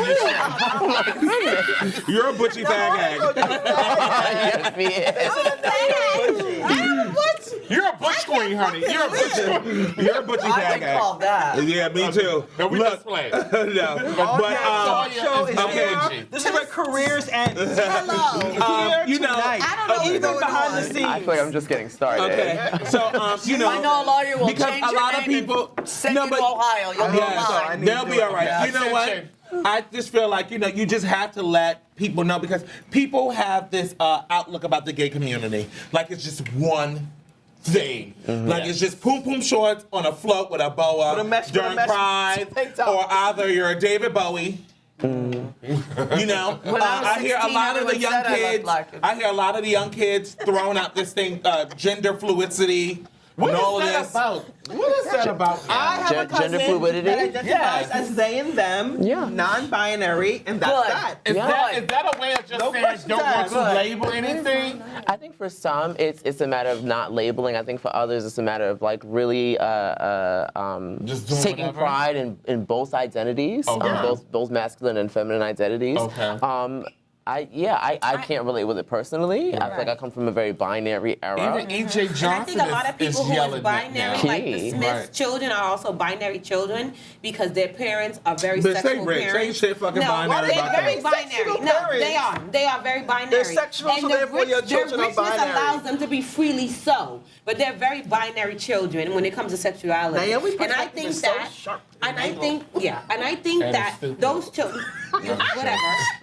Speaker 3: You're a butchy fag hag.
Speaker 7: Yes, he is.
Speaker 2: You're a butch queen, honey. You're a butch queen.
Speaker 3: You're a butchy
Speaker 4: I've
Speaker 3: fag
Speaker 4: been called
Speaker 3: hag.
Speaker 4: that.
Speaker 3: Yeah, me too.
Speaker 2: No, we
Speaker 3: Look,
Speaker 2: just playing.
Speaker 3: no, but
Speaker 6: Our show is
Speaker 3: okay.
Speaker 6: here. This is where careers end.
Speaker 5: Hello.
Speaker 6: Here
Speaker 3: you know,
Speaker 6: tonight.
Speaker 5: I don't know what's
Speaker 6: Even
Speaker 5: going
Speaker 6: behind
Speaker 5: on.
Speaker 6: the scenes.
Speaker 7: I feel like I'm just getting started.
Speaker 3: okay. So you know,
Speaker 4: I know a lawyer will
Speaker 3: because
Speaker 4: change
Speaker 3: a
Speaker 4: your
Speaker 3: lot of
Speaker 4: name
Speaker 3: people
Speaker 4: and send you to Ohio. You'll be
Speaker 3: Yes,
Speaker 4: fine.
Speaker 3: they'll be all right.
Speaker 2: Yeah.
Speaker 3: You know what?
Speaker 2: Attention.
Speaker 3: I just feel like you just have to let people know, because people have this outlook about the gay community like it's just one Zane. Like it's just poom poom shorts on a float with a boa
Speaker 6: With a mesh-
Speaker 3: during
Speaker 6: with a mesh
Speaker 3: Pride,
Speaker 6: tank top.
Speaker 3: or either you're a David Bowie. You know,
Speaker 4: When I was
Speaker 3: I hear a
Speaker 4: 16,
Speaker 3: lot of the
Speaker 4: everyone
Speaker 3: young
Speaker 4: said I looked
Speaker 3: kids.
Speaker 4: like it.
Speaker 3: I hear a lot of the young kids throwing out this thing, gender fluidity, and all of this.
Speaker 2: What is that about?
Speaker 6: I have a cousin
Speaker 7: Gender fluidity?
Speaker 6: that identifies as they and them,
Speaker 7: Yeah.
Speaker 6: non-binary, and that's
Speaker 4: Good.
Speaker 6: that.
Speaker 2: Is
Speaker 7: Yeah.
Speaker 2: that a way of just
Speaker 6: No
Speaker 2: saying
Speaker 6: questions
Speaker 2: don't want
Speaker 6: asked.
Speaker 2: to label anything?
Speaker 7: I think for some, it's a matter of not labeling. I think for others, it's a matter of like really
Speaker 2: Just doing
Speaker 7: taking
Speaker 2: whatever?
Speaker 7: pride in both identities,
Speaker 2: Okay.
Speaker 7: both masculine and feminine identities.
Speaker 2: Okay.
Speaker 7: I can't relate with it personally. I feel like I come from a very binary era.
Speaker 2: Even E.J.
Speaker 5: And I
Speaker 2: Johnson
Speaker 5: think a lot of
Speaker 2: is
Speaker 5: people who
Speaker 2: yelling
Speaker 5: is
Speaker 2: that
Speaker 5: binary,
Speaker 2: now.
Speaker 5: like the
Speaker 7: Key.
Speaker 5: Smiths
Speaker 2: Right.
Speaker 5: children, are also binary children because their parents are very
Speaker 3: But say
Speaker 5: sexual
Speaker 3: Rich,
Speaker 5: parents.
Speaker 3: ain't shit fucking
Speaker 5: no,
Speaker 3: binary
Speaker 5: they're
Speaker 3: about
Speaker 5: very
Speaker 3: that.
Speaker 5: binary.
Speaker 6: Sexual
Speaker 5: No,
Speaker 6: parents.
Speaker 5: they are. They are very binary.
Speaker 6: They're sexual,
Speaker 5: and
Speaker 6: so
Speaker 5: the
Speaker 6: therefore your children
Speaker 5: their
Speaker 6: are
Speaker 5: richness
Speaker 6: binary.
Speaker 5: allows them to be freely so, but they're very binary children when it comes to sexuality.
Speaker 6: Naomi's
Speaker 5: and I
Speaker 6: perspective
Speaker 5: think
Speaker 6: is so
Speaker 5: that,
Speaker 6: sharp.
Speaker 5: and I think
Speaker 2: And
Speaker 5: that
Speaker 2: it's stupid.
Speaker 5: those children, whatever.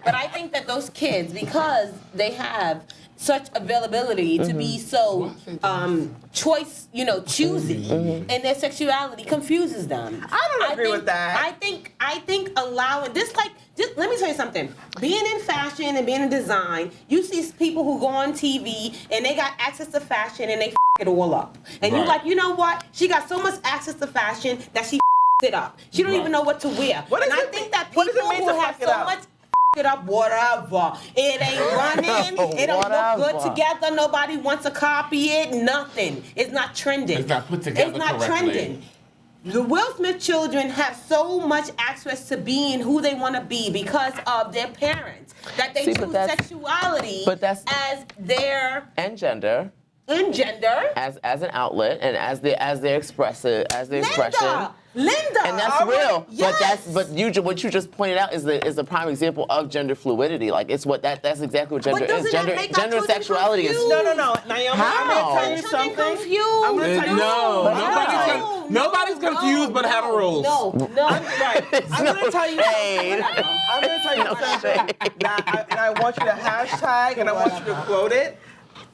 Speaker 5: But I think that those kids, because they have such availability to be so choosy, and their sexuality confuses them.
Speaker 6: I don't agree with that.
Speaker 5: I think allowing this, like, just let me tell you something. Being in fashion and being in design, you see people who go on TV and they got access to fashion and they f it all up. And you're
Speaker 2: Right.
Speaker 5: like, you know what? She got so much access to fashion that she f it up. She don't
Speaker 2: Right.
Speaker 5: even know what to wear.
Speaker 6: What
Speaker 5: And
Speaker 6: does
Speaker 5: I
Speaker 6: it
Speaker 5: think
Speaker 6: mean-
Speaker 5: that
Speaker 6: what
Speaker 5: people
Speaker 6: does it mean
Speaker 5: who
Speaker 6: to
Speaker 5: have
Speaker 6: fuck it
Speaker 5: so
Speaker 6: up?
Speaker 5: much it up, whatever. It ain't running. It don't look good
Speaker 7: Whatever.
Speaker 5: together. Nobody wants to copy it. Nothing. It's not trending.
Speaker 2: It's not put together
Speaker 5: It's not
Speaker 2: correctly.
Speaker 5: trending. The Will Smith children have so much access to being who they want to be because of their parents. That they
Speaker 7: See, but
Speaker 5: choose
Speaker 7: that's-
Speaker 5: sexuality
Speaker 7: but that's-
Speaker 5: as their
Speaker 7: And gender
Speaker 5: gender.
Speaker 7: as an outlet and as their expression.
Speaker 5: Linda.
Speaker 7: And that's
Speaker 6: All right.
Speaker 7: real,
Speaker 5: Yes.
Speaker 7: what you just pointed out is a prime example of gender fluidity. Like that's exactly what gender is.
Speaker 5: doesn't that
Speaker 7: Gender
Speaker 5: make our
Speaker 7: gender and
Speaker 5: children
Speaker 7: sexuality is.
Speaker 5: confused?
Speaker 6: No. Naomi, I'm
Speaker 7: How?
Speaker 6: going to tell you
Speaker 5: Children
Speaker 6: something.
Speaker 5: confused.
Speaker 6: I'm going to tell you
Speaker 3: No,
Speaker 7: But
Speaker 3: nobody's confused but heteros.
Speaker 5: No.
Speaker 6: Right. I'm going to tell you
Speaker 7: shade.
Speaker 6: something. I'm going to tell you something. And I want you to hashtag and I want you to quote it.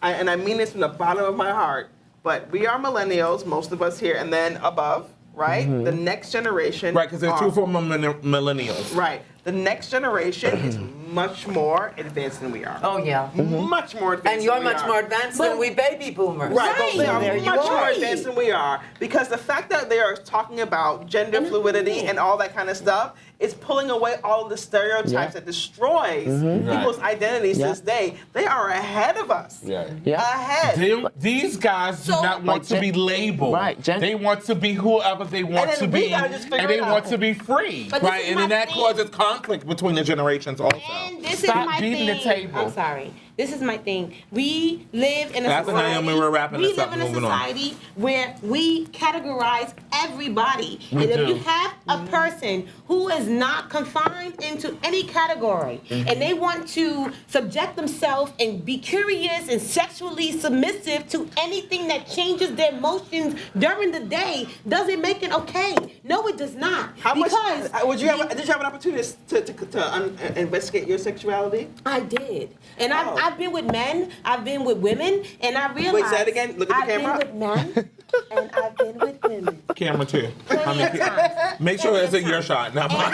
Speaker 6: And I mean this from the bottom of my heart. But we are millennials, most of us here, and then above, right? The next generation.
Speaker 3: Right, because they're two former millennials.
Speaker 6: Right. The next generation is much more advanced than we are.
Speaker 4: Oh, yeah.
Speaker 6: Much more advanced
Speaker 4: And you're
Speaker 6: than we
Speaker 4: much
Speaker 6: are.
Speaker 4: more advanced than we baby boomers.
Speaker 6: Right, but they
Speaker 5: Right.
Speaker 6: are
Speaker 4: There you
Speaker 6: much more
Speaker 4: are.
Speaker 6: advanced than we are. Because the fact that they are talking about gender fluidity and all that kind of stuff is pulling away all of the stereotypes
Speaker 7: Yeah.
Speaker 6: that destroys people's identities
Speaker 7: Yeah.
Speaker 6: this day. They are ahead of us.
Speaker 2: Yeah.
Speaker 7: Yeah.
Speaker 6: Ahead.
Speaker 2: These guys do
Speaker 5: So-
Speaker 2: not want
Speaker 7: Like
Speaker 2: to be labeled.
Speaker 7: Right,
Speaker 2: They want to be whoever they want
Speaker 6: then
Speaker 2: to
Speaker 6: we
Speaker 2: be,
Speaker 6: gotta just figure
Speaker 2: and they
Speaker 6: it
Speaker 2: want
Speaker 6: out.
Speaker 2: to be free.
Speaker 5: But this
Speaker 3: Right,
Speaker 5: is
Speaker 3: and
Speaker 5: my
Speaker 3: then that
Speaker 5: thing.
Speaker 3: causes conflict between the generations also.
Speaker 5: And this
Speaker 2: Stop
Speaker 5: is my
Speaker 2: beating the
Speaker 5: thing.
Speaker 2: table.
Speaker 5: I'm sorry. This is my thing. We live in a
Speaker 3: After
Speaker 5: society.
Speaker 3: Naomi, we're wrapping
Speaker 5: we
Speaker 3: this
Speaker 5: live
Speaker 3: up
Speaker 5: in
Speaker 3: and
Speaker 5: a
Speaker 3: moving on.
Speaker 5: society where we categorize everybody.
Speaker 2: We
Speaker 5: and if
Speaker 2: do.
Speaker 5: you have a person who is not confined into any category, and they want to subject themselves and be curious and sexually submissive to anything that changes their emotions during the day, does it make it okay? No, it does not.
Speaker 6: How much
Speaker 5: because
Speaker 6: did you have an opportunity to investigate your sexuality?
Speaker 5: I did. And
Speaker 6: Oh.
Speaker 5: I've been with men, I've been with women, and I realized.
Speaker 6: Wait, say that again. Look at the camera.
Speaker 5: I've been with men, and I've been with women.
Speaker 3: Camera too.
Speaker 5: Plenty of times.
Speaker 3: Make sure it's a your shot, not mine.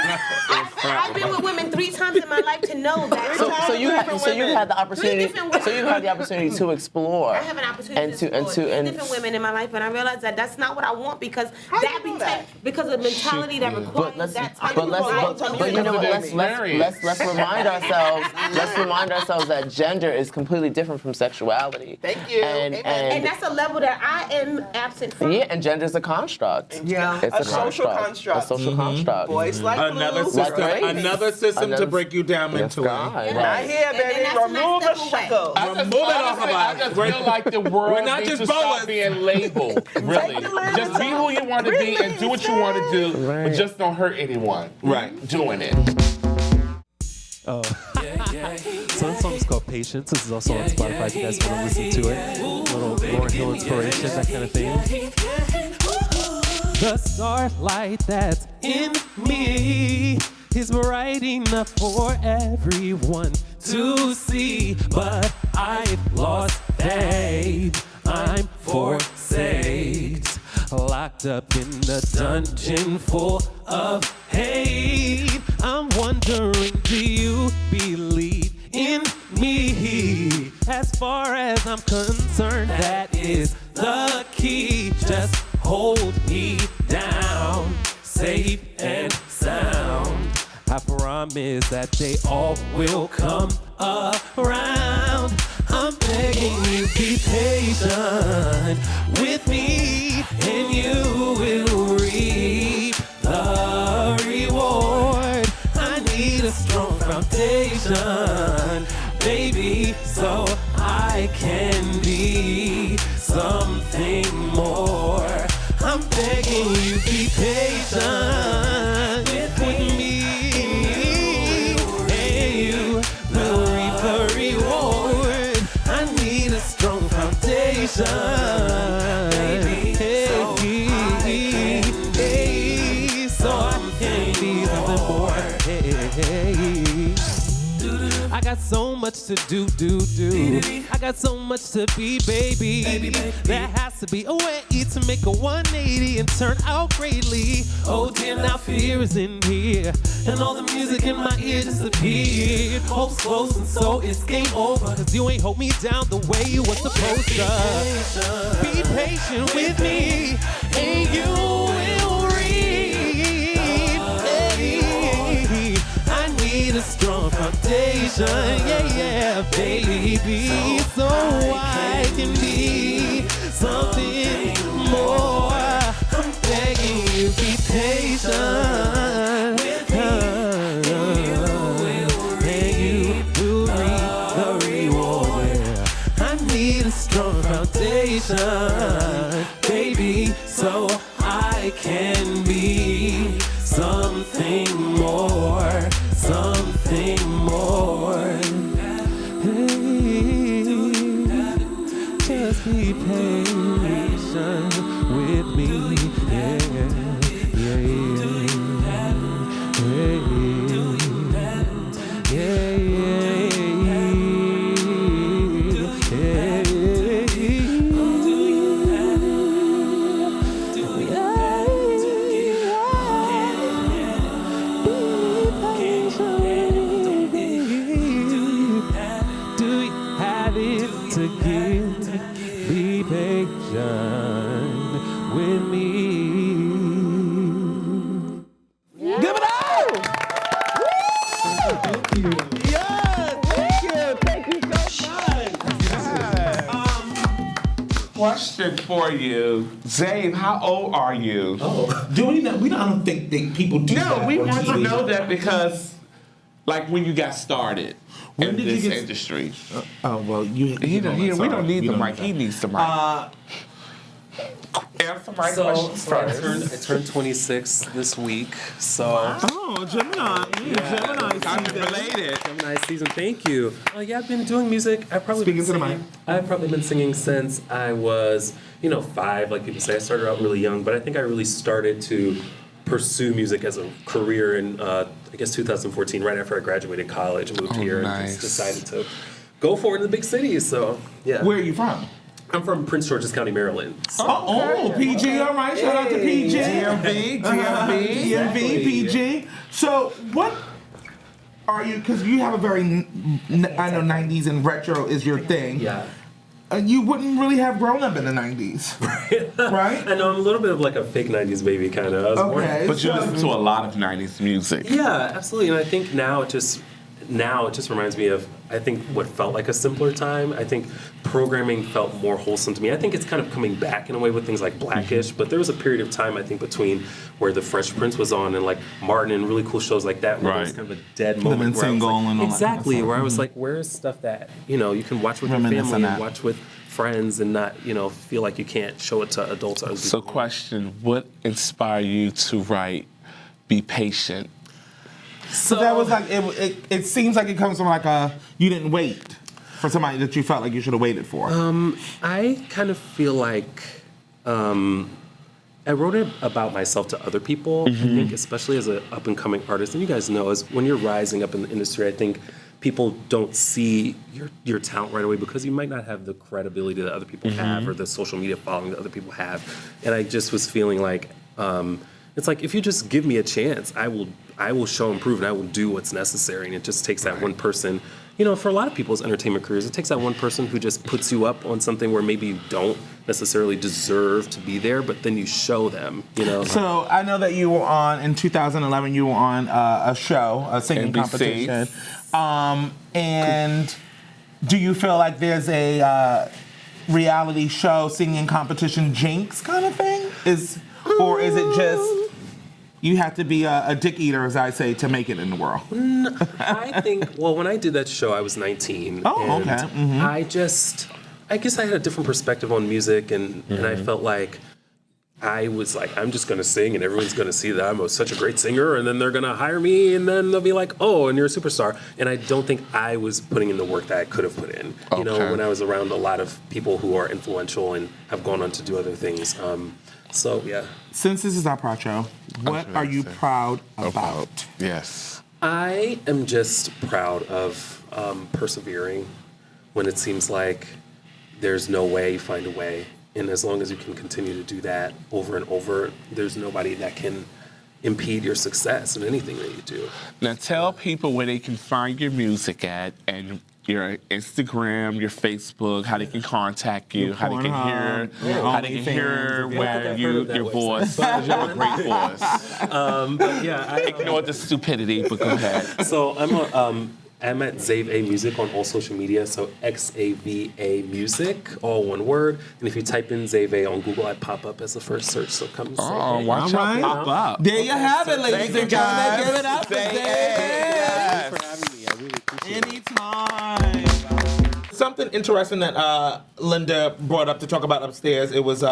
Speaker 5: I've been with women 3 times in my life to know that.
Speaker 7: So you've had the opportunity.
Speaker 5: different women.
Speaker 7: So you've had the opportunity to explore.
Speaker 5: I have an opportunity
Speaker 7: and
Speaker 5: to explore
Speaker 7: and
Speaker 5: different women in my life, and I realized that that's not what I want because
Speaker 6: How do
Speaker 5: that
Speaker 6: you know that?
Speaker 5: because of the mentality that requires
Speaker 7: let's
Speaker 5: that type
Speaker 7: but
Speaker 5: of
Speaker 7: let's
Speaker 5: life.
Speaker 7: but you know what?
Speaker 2: Hilarious.
Speaker 7: Let's remind ourselves that gender is completely different from sexuality.
Speaker 6: Thank you.
Speaker 7: And
Speaker 6: Amen.
Speaker 5: And that's a level that I am absent from.
Speaker 7: yeah, and gender is a construct.
Speaker 4: Yeah.
Speaker 7: It's
Speaker 6: A social construct.
Speaker 7: A social construct.
Speaker 6: Boys like
Speaker 3: Another
Speaker 6: blue.
Speaker 3: system,
Speaker 7: Like race.
Speaker 3: another system to
Speaker 7: Another-
Speaker 3: break you down
Speaker 7: Yes,
Speaker 3: mentally.
Speaker 7: God,
Speaker 6: Not
Speaker 7: right.
Speaker 6: here,
Speaker 5: And then
Speaker 6: baby.
Speaker 5: that's when I
Speaker 6: Remove the
Speaker 5: step away.
Speaker 6: shackles.
Speaker 3: Remove it off of
Speaker 2: I
Speaker 3: us.
Speaker 2: just feel like the world
Speaker 3: We're not
Speaker 2: needs
Speaker 3: just
Speaker 2: to stop
Speaker 3: boas.
Speaker 2: being labeled. Really, just be who you want to be and do what you want to do, but
Speaker 7: Right.
Speaker 2: just don't hurt anyone.
Speaker 3: Right.
Speaker 2: Doing it.
Speaker 8: Oh. So that song is called Patience. This is also on Spotify if you guys want to listen to it. Little Lauryn Hill inspiration, that kind of thing. The starlight that's in me is bright enough for everyone to see, but I've lost faith. I'm forsaken. locked up in the dungeon full of hate. I'm wondering, do you believe in me? As far as I'm concerned, that is the key. Just hold me down, safe and sound. I promise that they all will come around. I'm begging you, be patient with me, and you will reap the reward. I need a strong foundation, baby, so I can be something more. I'm begging you, be patient with me, and you will reap the reward. I need a strong foundation, baby, so I can be something more. I got so much to do. I got so much to be, baby. There has to be a way to make a 180 and turn out greatly. Oh dear, now fear is in here, and all the music in my ear disappeared. Hope's close, and so it's game over, 'cause you ain't hold me down the way you were supposed to. Be patient with me, and you will reap. Hey, I need a strong foundation, yeah, baby, so I can be something more. I'm begging you, be patient with me, and you will reap the reward. I need a strong foundation, baby, so I can be something more, something more. Hey, just be patient with me, yeah. Do you have it to give? Be patient with me.
Speaker 3: Give it up!
Speaker 6: Thank you. Thank you so much.
Speaker 2: Question for you, Zane. How old are you?
Speaker 3: Do we know? I don't think people do that.
Speaker 2: No, we
Speaker 3: on
Speaker 2: want to
Speaker 3: TV.
Speaker 2: know that because, like, when you got started
Speaker 3: When
Speaker 2: in
Speaker 3: did you
Speaker 2: this
Speaker 3: get-
Speaker 2: industry.
Speaker 3: Oh well, you.
Speaker 2: We don't need the
Speaker 3: don't
Speaker 2: mic.
Speaker 3: need
Speaker 2: He
Speaker 3: that.
Speaker 2: needs the mic. Answer my
Speaker 9: So
Speaker 2: questions
Speaker 9: I
Speaker 2: first.
Speaker 9: turned 26 this week. So
Speaker 3: Oh, Gemini. Gemini.
Speaker 2: I'm
Speaker 3: season.
Speaker 2: related.
Speaker 9: Gemini season. Thank you. Yeah, I've been doing music. I've probably
Speaker 3: Speaking
Speaker 9: been
Speaker 3: to the
Speaker 9: singing. I've probably been singing since I was, 5. Like people say, I started out really young, but I think I really started to pursue music as a career in, I guess 2014, right after I graduated college, and moved here and
Speaker 2: nice.
Speaker 9: just decided to go for it in the big cities. So yeah.
Speaker 3: Where are you from?
Speaker 9: I'm from Prince George's County, Maryland. So,
Speaker 3: PG. All right. Shout out to PG.
Speaker 2: DMV.
Speaker 3: DMV, PG. So what are you? Because you have a very, I know 90s and retro is your thing.
Speaker 9: yeah.
Speaker 3: You wouldn't really have grown up in the 90s, right?
Speaker 9: I know I'm a little bit of like a fake 90s baby, kind of. I was born-
Speaker 3: Okay.
Speaker 2: But you
Speaker 3: so-
Speaker 2: listen to a lot of 90s music.
Speaker 9: Yeah, absolutely. And I think now it just reminds me of, I think, what felt like a simpler time. I think programming felt more wholesome to me. I think it's kind of coming back in a way with things like Blackish, but there was a period of time, I think, between where The Fresh Prince was on and like Martin and really cool shows like that, where there was
Speaker 2: Right.
Speaker 9: kind of a dead moment. Where I was
Speaker 3: Single
Speaker 9: like,
Speaker 3: and all that kind of
Speaker 9: exactly,
Speaker 3: stuff.
Speaker 9: where I was like, where is stuff that, you can watch with your
Speaker 3: Reminisce on
Speaker 9: family and
Speaker 3: that.
Speaker 9: watch with friends and not, feel like you can't show it to adults. Or other
Speaker 2: So,
Speaker 9: people.
Speaker 2: question: what inspired you to write "Be Patient"?
Speaker 3: So that was like it seems like it comes from like you didn't wait for somebody that you felt like you should have waited for.
Speaker 9: I kind of feel like I wrote it about myself to other people. I think, especially as an up and coming artist, and you guys know, is when you're rising up in the industry, I think people don't see your talent right away because you might not have the credibility that other people have or the social media following that other people have. And I just was feeling like it's like if you just give me a chance, I will show and prove, and I will do what's necessary. And it just takes that one person. You know, for a lot of people's entertainment careers, it takes that one person who just puts you up on something where maybe you don't necessarily deserve to be there, but then you show them, you know.
Speaker 3: So I know that you were in 2011, you were on a show, a singing
Speaker 2: NBC.
Speaker 3: competition. And do you feel like there's a reality show singing competition jinx kind of thing? Or is it just you have to be a dick eater, as I say, to make it in the world?
Speaker 9: I think, well, when I did that show, I was 19.
Speaker 3: Oh,
Speaker 9: and
Speaker 3: okay. Mm-hmm.
Speaker 9: I guess I had a different perspective on music, and I felt like I was like, I'm just going to sing, and everyone's going to see that I'm such a great singer, and then they're going to hire me, and then they'll be like, oh, and you're a superstar. And I don't think I was putting in the work that I could have put in. You know, when I was around a lot of people who are influential and have gone on to do other things. So, yeah.
Speaker 3: Since this is our part show, what are you proud about?
Speaker 2: Yes.
Speaker 9: I am just proud of persevering when it seems like there's no way, find a way. And as long as you can continue to do that over and over, there's nobody that can impede your success in anything that you do.
Speaker 2: Now tell people where they can find your music at, and your Instagram, your Facebook, how they can contact you, how they can hear where your voice, because you have a great voice.
Speaker 9: But yeah,
Speaker 2: Ignore the stupidity, but go ahead.
Speaker 9: So I'm at Zave A Music on all social media, so XAVA Music, all one word. And if you type in Zave A on Google, I pop up as the first search, so come to Zave A.
Speaker 2: Watch out, pop up.
Speaker 3: There you have it, ladies and gentlemen. Give it up for Zave.
Speaker 2: Yes.
Speaker 9: For having me, I really appreciate it.
Speaker 3: Anytime. Something interesting that Linda brought up to talk about upstairs, it was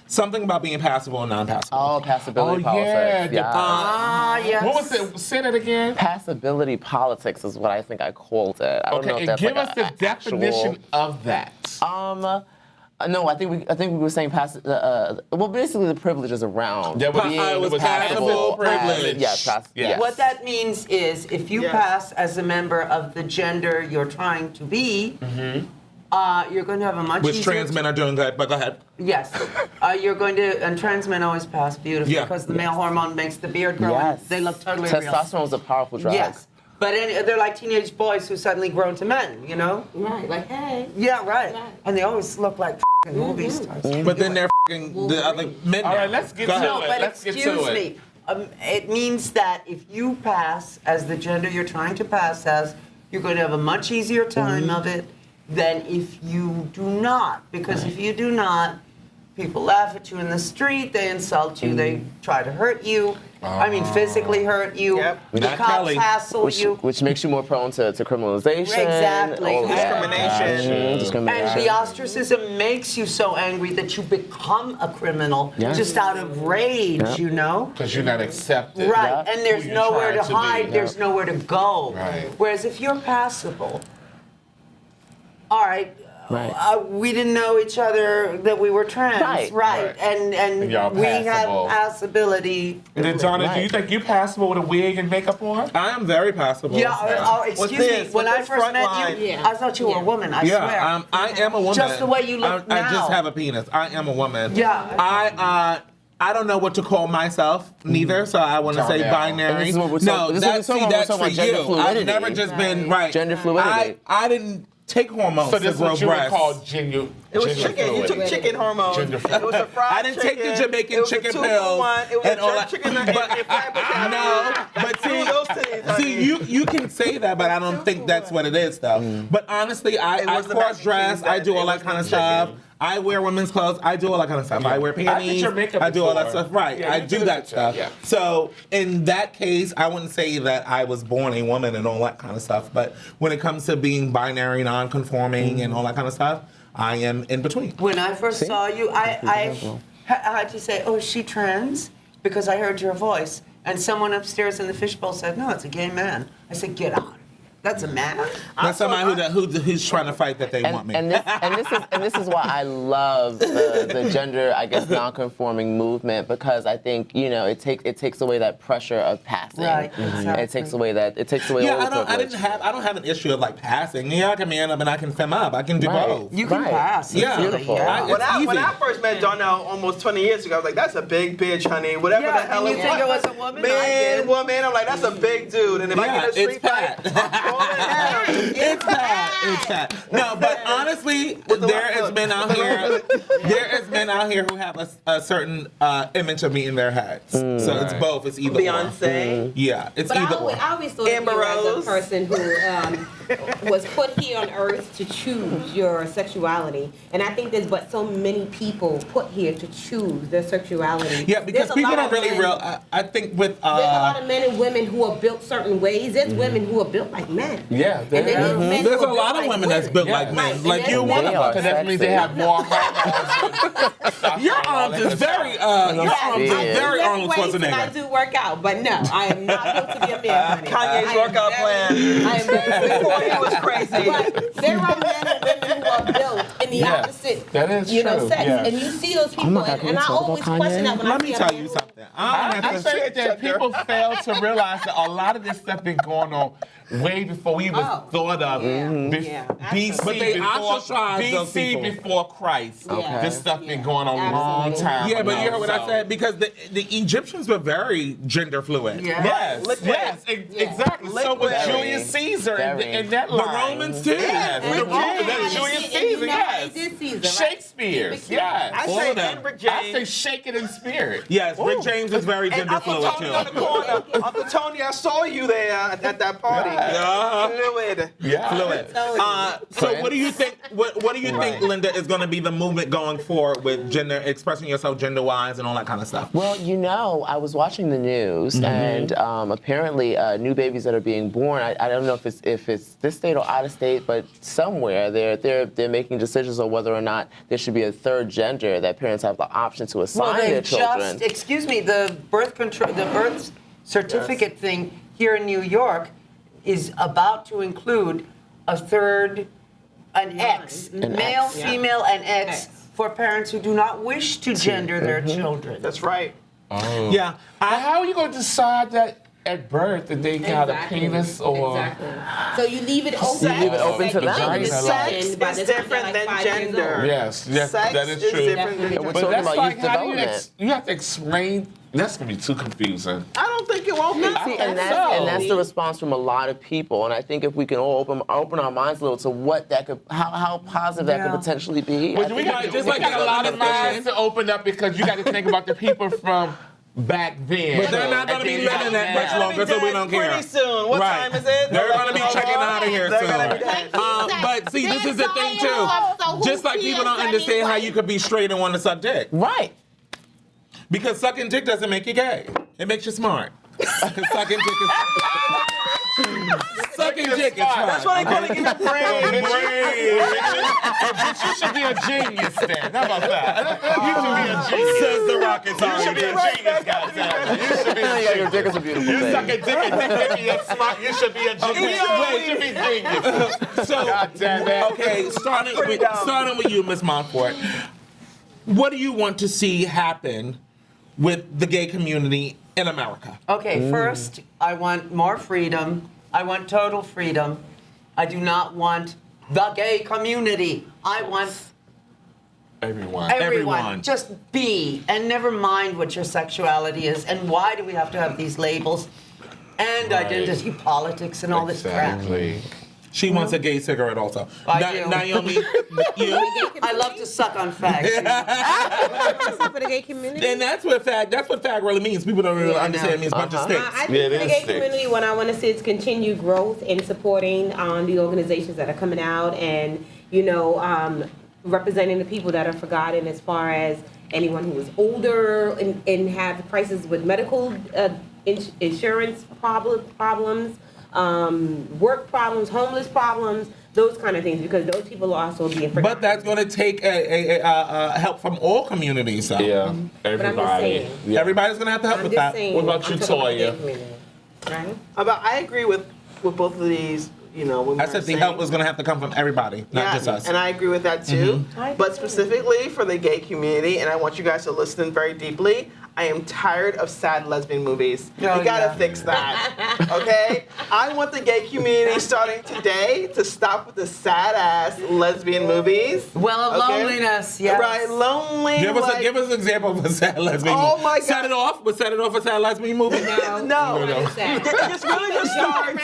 Speaker 3: something about being passable and non-passable.
Speaker 7: Oh, passability politics.
Speaker 4: Yes.
Speaker 2: What was it? Say that again.
Speaker 7: Passability politics is what I think I called it. I don't know if
Speaker 2: Okay, and
Speaker 7: that's
Speaker 2: give
Speaker 7: like
Speaker 2: us the definition of that.
Speaker 7: No, I think we were saying well, basically the privileges around
Speaker 2: There was-
Speaker 7: being
Speaker 3: it was passable privilege.
Speaker 7: Yes,
Speaker 2: Yes.
Speaker 4: What that means is if you pass as a member of the gender you're trying to be, you're going to have a much
Speaker 3: Which
Speaker 4: easier...
Speaker 3: trans men are doing good, but go ahead.
Speaker 4: Yes. You're going to... And trans men always pass beautifully because the male hormone makes the beard grow.
Speaker 7: Yes.
Speaker 4: And they look totally real.
Speaker 7: Testosterone is a powerful drug.
Speaker 4: Yes. But they're like teenage boys who suddenly grow into men, you know?
Speaker 5: Right, like, hey.
Speaker 4: Yeah, right. And they always look like f***ing movie stars.
Speaker 3: But then they're f***ing the other men.
Speaker 2: All right, let's get
Speaker 3: Go
Speaker 2: to
Speaker 3: ahead.
Speaker 2: it.
Speaker 4: But
Speaker 2: Let's get
Speaker 4: excuse
Speaker 2: to it.
Speaker 4: me. It means that if you pass as the gender you're trying to pass as, you're going to have a much easier time of it than if you do not. Because if you do not, people laugh at you in the street, they insult you, they try to hurt you. I mean, physically hurt you.
Speaker 6: Yep.
Speaker 4: The
Speaker 3: Not
Speaker 4: cops
Speaker 3: Kelly.
Speaker 4: hassle you.
Speaker 7: Which makes you more prone to criminalization.
Speaker 4: Exactly.
Speaker 7: all of that.
Speaker 6: Discrimination.
Speaker 7: Discrimination.
Speaker 4: And the ostracism makes you so angry that you become a criminal
Speaker 7: Yes.
Speaker 4: just out of rage, you know?
Speaker 2: Because you're not accepted.
Speaker 4: Right,
Speaker 7: Yeah.
Speaker 4: and there's
Speaker 2: Who you're
Speaker 4: nowhere to
Speaker 2: trying to be.
Speaker 4: hide, there's nowhere to go.
Speaker 2: Right.
Speaker 4: Whereas if you're passable, all right,
Speaker 7: Right.
Speaker 4: we didn't know each other that we were trans,
Speaker 7: Right.
Speaker 4: and
Speaker 2: y'all
Speaker 4: we have
Speaker 2: passable.
Speaker 4: passability.
Speaker 2: And then, Donna, do you
Speaker 7: Right.
Speaker 2: think you passable with a wig and makeup on?
Speaker 3: I am very passable.
Speaker 4: Yeah, excuse me.
Speaker 6: this?
Speaker 4: When
Speaker 6: With
Speaker 4: I
Speaker 6: this
Speaker 4: first
Speaker 6: front
Speaker 4: met
Speaker 6: line?
Speaker 4: you,
Speaker 5: Yeah.
Speaker 4: I thought you were a woman. I swear.
Speaker 3: Yeah, I am a woman.
Speaker 4: Just the way you look
Speaker 3: I
Speaker 4: now.
Speaker 3: just have a penis. I am a woman.
Speaker 4: Yeah.
Speaker 3: I don't know what to call myself neither, so I want to say
Speaker 2: Darnell.
Speaker 3: binary.
Speaker 7: And this is what we're
Speaker 3: No,
Speaker 7: talking-
Speaker 3: that's
Speaker 7: we're
Speaker 3: that's
Speaker 7: talking
Speaker 3: for
Speaker 7: about gender
Speaker 3: you. I've
Speaker 7: fluidity.
Speaker 3: never just been right.
Speaker 7: Gender fluidity.
Speaker 3: I didn't take hormones
Speaker 2: So
Speaker 3: to
Speaker 2: this is
Speaker 3: grow
Speaker 2: what you would
Speaker 3: breasts.
Speaker 2: call gender.
Speaker 6: It was
Speaker 2: gender
Speaker 6: chicken. You
Speaker 2: fluid.
Speaker 6: took chicken hormones.
Speaker 2: Gender
Speaker 6: It was a fried
Speaker 3: I didn't take the
Speaker 6: chicken.
Speaker 3: Jamaican
Speaker 6: It was
Speaker 3: chicken
Speaker 6: a 2-for-1.
Speaker 3: pills
Speaker 6: It was
Speaker 3: and
Speaker 6: a
Speaker 3: all
Speaker 6: jerk
Speaker 3: that.
Speaker 6: chicken and fried potato.
Speaker 3: No, but see,
Speaker 6: those titties, honey.
Speaker 3: see, you can say that, but I don't think that's what it is, though. But honestly, I
Speaker 6: was the
Speaker 3: cross dress.
Speaker 6: mac and cheese
Speaker 3: I do all
Speaker 6: that-
Speaker 3: that kind of
Speaker 6: it was
Speaker 3: stuff.
Speaker 6: chicken.
Speaker 3: I wear women's clothes. I do all that kind of stuff. I wear
Speaker 2: I did
Speaker 3: panties.
Speaker 2: your makeup
Speaker 3: I do all that
Speaker 2: before.
Speaker 3: stuff. Right.
Speaker 2: Yeah,
Speaker 3: I
Speaker 2: you
Speaker 3: do
Speaker 2: did
Speaker 3: that
Speaker 2: it,
Speaker 3: stuff.
Speaker 2: yeah.
Speaker 3: So in that case, I wouldn't say that I was born a woman and all that kind of stuff. But when it comes to being binary, non-conforming, and all that kind of stuff, I am in between.
Speaker 4: When I first saw you, I had to say, "Oh, is she trans?" Because I heard your voice, and someone upstairs in the fishbowl said, "No, it's a gay man." I said, "Get out." That's a man.
Speaker 3: That's somebody who's trying to fight that they want me.
Speaker 7: And this is why I love the gender, I guess, non-conforming movement, because I think it takes away that pressure of passing.
Speaker 4: Right. Exactly.
Speaker 7: It takes away all the privilege.
Speaker 3: I don't have an issue of like passing. Yeah, I can man up and I can femme up. I can do both.
Speaker 4: You can pass.
Speaker 3: Yeah.
Speaker 7: Beautiful.
Speaker 4: Yeah.
Speaker 6: When I first met Darnell almost 20 years ago, I was like, that's a big bitch, honey. Whatever the hell
Speaker 4: and you think it was a woman?
Speaker 6: Man, woman. I'm like, that's a big dude. And if I get a street fight, I'm calling him.
Speaker 3: It's Pat. No, but honestly, there has been out here who have a certain image of me in their heads. So it's both. It's either
Speaker 6: Beyonce.
Speaker 3: or. Yeah, it's
Speaker 5: But
Speaker 3: either or.
Speaker 5: I always thought of
Speaker 6: Amber
Speaker 5: you as
Speaker 6: Rose.
Speaker 5: a person who was put here on earth to choose your sexuality. And I think there's but so many people put here to choose their sexuality.
Speaker 3: Yeah, because
Speaker 5: There's a
Speaker 3: people
Speaker 5: lot
Speaker 3: don't
Speaker 5: of
Speaker 3: really
Speaker 5: men-
Speaker 3: real. I think with
Speaker 5: There's a lot of men and women who are built certain ways. There's women who are built like men.
Speaker 2: Yeah,
Speaker 5: And then there's men
Speaker 3: there's
Speaker 5: who
Speaker 3: a
Speaker 5: are
Speaker 3: lot
Speaker 5: built
Speaker 3: of
Speaker 5: like
Speaker 3: women that's built like
Speaker 5: Right.
Speaker 3: men.
Speaker 5: And
Speaker 3: Like
Speaker 5: then
Speaker 3: you're one of
Speaker 7: They are
Speaker 3: them.
Speaker 2: Because that means they have more hormones.
Speaker 3: Your arms is very your arms is very Arnold
Speaker 5: And I
Speaker 3: Schwarzenegger.
Speaker 5: do work out, but no, I am not built to be a man, honey.
Speaker 6: Kanye's
Speaker 5: I am
Speaker 6: workout
Speaker 5: very-
Speaker 6: plan.
Speaker 5: I am very
Speaker 6: Before he was crazy.
Speaker 5: But there are men and women who are built in the
Speaker 2: Yeah,
Speaker 5: opposite,
Speaker 2: that is true,
Speaker 5: sex.
Speaker 2: yeah.
Speaker 5: And you see those people,
Speaker 7: not
Speaker 5: and I
Speaker 7: talk
Speaker 5: always
Speaker 7: about
Speaker 5: question that when I
Speaker 3: Let
Speaker 5: see
Speaker 3: me
Speaker 5: a
Speaker 3: tell
Speaker 5: man
Speaker 3: you
Speaker 5: who-
Speaker 3: something. I
Speaker 2: I say that people fail to realize that a lot of this stuff been going on way before we even thought of BC,
Speaker 3: But they
Speaker 2: before,
Speaker 3: ostracized those
Speaker 2: BC
Speaker 3: people.
Speaker 2: before Christ.
Speaker 5: Okay.
Speaker 2: This stuff been going on a long
Speaker 5: Absolutely.
Speaker 2: time.
Speaker 3: Yeah, but you
Speaker 2: ago,
Speaker 3: heard what I
Speaker 2: so-
Speaker 3: said because the Egyptians were very gender fluid.
Speaker 4: Yeah.
Speaker 2: Yes,
Speaker 6: Liquid.
Speaker 2: yes, exactly. So was
Speaker 6: Liquid.
Speaker 2: Julius Caesar in that
Speaker 3: The
Speaker 2: line.
Speaker 3: Romans too.
Speaker 2: Yes,
Speaker 5: And-
Speaker 2: the
Speaker 5: and-
Speaker 2: Romans.
Speaker 5: and-
Speaker 2: That's Julius
Speaker 5: and-
Speaker 2: Caesar.
Speaker 5: and-
Speaker 2: Yes,
Speaker 5: they did Caesar, right?
Speaker 2: Shakespeare's. Yes,
Speaker 6: I
Speaker 3: All
Speaker 6: say
Speaker 3: of them.
Speaker 6: Edward
Speaker 2: I say
Speaker 6: James.
Speaker 2: shake it in spirit.
Speaker 3: Yes, Rick James is very
Speaker 6: And
Speaker 3: gender
Speaker 6: Uncle
Speaker 3: fluid
Speaker 6: Tony
Speaker 3: too.
Speaker 6: on the corner. Uncle Tony, I saw you there at that party. Fluid.
Speaker 2: Yeah,
Speaker 3: Fluid. So what do you think? What do you think, Linda, is going to be the movement going forward with gender, expressing yourself gender-wise, and all that kind of stuff?
Speaker 7: Well, I was watching the news, and apparently, new babies that are being born. I don't know if it's this state or out of state, but somewhere they're making decisions on whether or not there should be a third gender that parents have the option to assign
Speaker 4: Well,
Speaker 7: their
Speaker 4: they
Speaker 7: children.
Speaker 4: the birth certificate thing here in New York is about to include a third, an X, male,
Speaker 7: X.
Speaker 4: female, and X for parents who do not wish to gender their children.
Speaker 6: That's right.
Speaker 3: Yeah,
Speaker 2: But how are you going to decide that at birth that they got
Speaker 5: Exactly.
Speaker 2: a penis or?
Speaker 5: Exactly. So you leave it open.
Speaker 7: You leave it open to them.
Speaker 5: Sex
Speaker 6: Sex is different than gender.
Speaker 2: Yes, yes,
Speaker 6: Sex
Speaker 2: that is
Speaker 6: is
Speaker 2: true.
Speaker 6: different than
Speaker 7: And we're
Speaker 6: gender.
Speaker 7: talking about youth
Speaker 2: how do you
Speaker 7: development.
Speaker 2: you have to explain. That's gonna be too confusing.
Speaker 6: I don't think it won't be.
Speaker 7: See, and that's the response from a lot of people. And I think if we can all open our minds a little to what that could, how positive that could potentially be.
Speaker 2: But we got a lot of minds to open up because you got to think about the people from back then.
Speaker 3: but they're not going to be living that much longer, so we don't care.
Speaker 6: Pretty soon. What
Speaker 3: Right.
Speaker 6: time is it?
Speaker 3: They're going to be checking out of here
Speaker 6: They're
Speaker 3: soon.
Speaker 6: gonna be dead.
Speaker 3: But see, this is the thing too. Just like people don't understand how you could be straight and want to suck dick.
Speaker 7: Right.
Speaker 3: Because sucking dick doesn't make you gay. It makes you smart. Because sucking dick is sucking dick is fun.
Speaker 6: That's why they call it your brain.
Speaker 2: You should be a genius then. How about that? You should be a genius.
Speaker 3: Says the rocket song.
Speaker 2: You should be a genius, goddamn. You should be a
Speaker 7: Yeah, your
Speaker 2: genius.
Speaker 7: dick is a beautiful
Speaker 2: You
Speaker 7: thing.
Speaker 2: suck a dick and think that you're smart. You should be a genius. You should be genius.
Speaker 3: So,
Speaker 2: God damn it.
Speaker 3: okay, starting with you, Miss Montfort. What do you want to see happen with the gay community in America?
Speaker 4: Okay, first, I want more freedom. I want total freedom. I do not want the gay community. I want
Speaker 2: Everyone.
Speaker 4: everyone. Just be, and never mind what your sexuality is, and why do we have to have these labels and
Speaker 2: Right.
Speaker 4: identity politics and all this crap.
Speaker 2: Exactly.
Speaker 3: She wants a gay cigarette also.
Speaker 4: I do.
Speaker 3: Naomi, you?
Speaker 4: I love to suck on fags.
Speaker 5: For the gay community.
Speaker 3: And that's what fag really means. People don't really
Speaker 4: Yeah, I
Speaker 3: understand.
Speaker 4: know.
Speaker 3: It means a bunch of sticks.
Speaker 5: I think
Speaker 2: Yeah, it
Speaker 5: for the
Speaker 2: is
Speaker 5: gay
Speaker 2: sticks.
Speaker 5: community, what I want to see is continued growth in supporting the organizations that are coming out and, representing the people that are forgotten as far as anyone who is older and have crises with medical insurance problems, work problems, homeless problems, those kind of things, because those people are also being forgotten.
Speaker 3: But that's going to take a help from all communities. So.
Speaker 2: Yeah,
Speaker 5: But I'm just
Speaker 2: everybody.
Speaker 5: saying.
Speaker 2: Yeah.
Speaker 3: Everybody's going to have to help
Speaker 5: I'm
Speaker 3: with
Speaker 5: just
Speaker 3: that.
Speaker 5: saying.
Speaker 2: What about you,
Speaker 5: I'm talking about the
Speaker 2: Toya?
Speaker 5: gay community, right?
Speaker 6: I agree with both of these when
Speaker 3: I
Speaker 6: we
Speaker 3: said
Speaker 6: were
Speaker 3: the help was going to have to come from everybody, not just us.
Speaker 6: and I agree with that too. But specifically for the gay community, and I want you guys to listen very deeply. I am tired of sad lesbian movies. You gotta fix that, okay? I want the gay community starting today to stop with the sad ass lesbian movies.
Speaker 4: Well of loneliness, yes.
Speaker 6: Right, lonely.
Speaker 3: Give us an example of a sad lesbian movie.
Speaker 6: Oh my God.
Speaker 3: Set it off. We'll set it off a sad lesbian movie.
Speaker 6: No. Just really just start.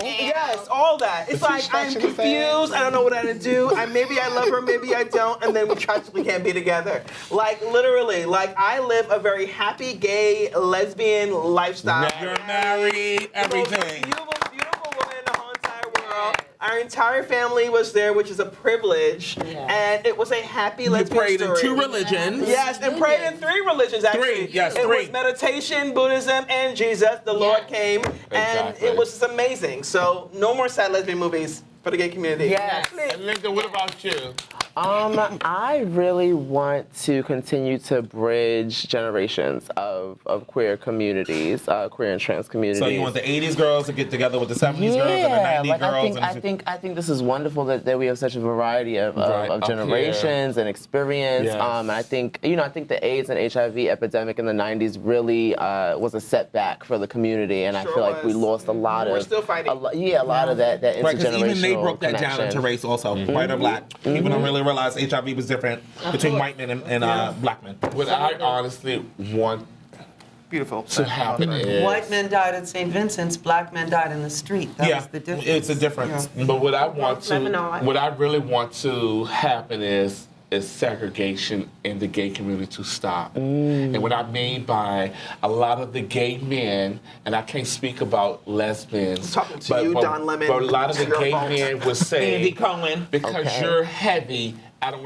Speaker 6: Yes, all that. It's like I'm confused. I don't know what I do. Maybe I love her, maybe I don't, and then we tragically can't be together. Like literally, like I live a very happy gay lesbian lifestyle.
Speaker 3: You're married, everything.
Speaker 6: Beautiful woman in the whole entire world. Our entire family was there, which is a privilege, and it was a happy lesbian
Speaker 3: prayed
Speaker 6: story.
Speaker 3: in 2 religions.
Speaker 6: Yes, and prayed in 3 religions actually. It was meditation, Buddhism, and Jesus. The Lord came, and it was just amazing. So no more sad lesbian movies for the gay community.
Speaker 4: Yes.
Speaker 2: And Linda, what about you?
Speaker 7: I really want to continue to bridge generations of queer communities, queer and trans communities.
Speaker 3: So you want the 80s girls to get together with the 70s girls and the 90s girls?
Speaker 7: I think this is wonderful that we have such a variety of generations and experience.
Speaker 2: Yes.
Speaker 7: I think the AIDS and HIV epidemic in the 90s really was a setback for the community, and I feel like we lost a lot of.
Speaker 6: We're still fighting.
Speaker 7: A lot of that intergenerational
Speaker 3: Right, because even they broke that
Speaker 7: connection.
Speaker 3: down into race also, white or black. People don't really realize HIV was different between white men and black men.
Speaker 2: What I honestly want to happen is
Speaker 4: White men died at St. Vincent's, black men died in the street. That was the difference.
Speaker 3: It's a difference.
Speaker 2: But what I really want to happen is segregation in the gay community to stop. And what I mean by a lot of the gay men, and I can't speak about lesbians,
Speaker 6: I'm talking to you, Don Lemon.
Speaker 2: but a lot of the
Speaker 6: It's your
Speaker 2: gay
Speaker 6: fault.
Speaker 2: men would say,
Speaker 3: Andy Cohen.
Speaker 2: because you're heavy, I don't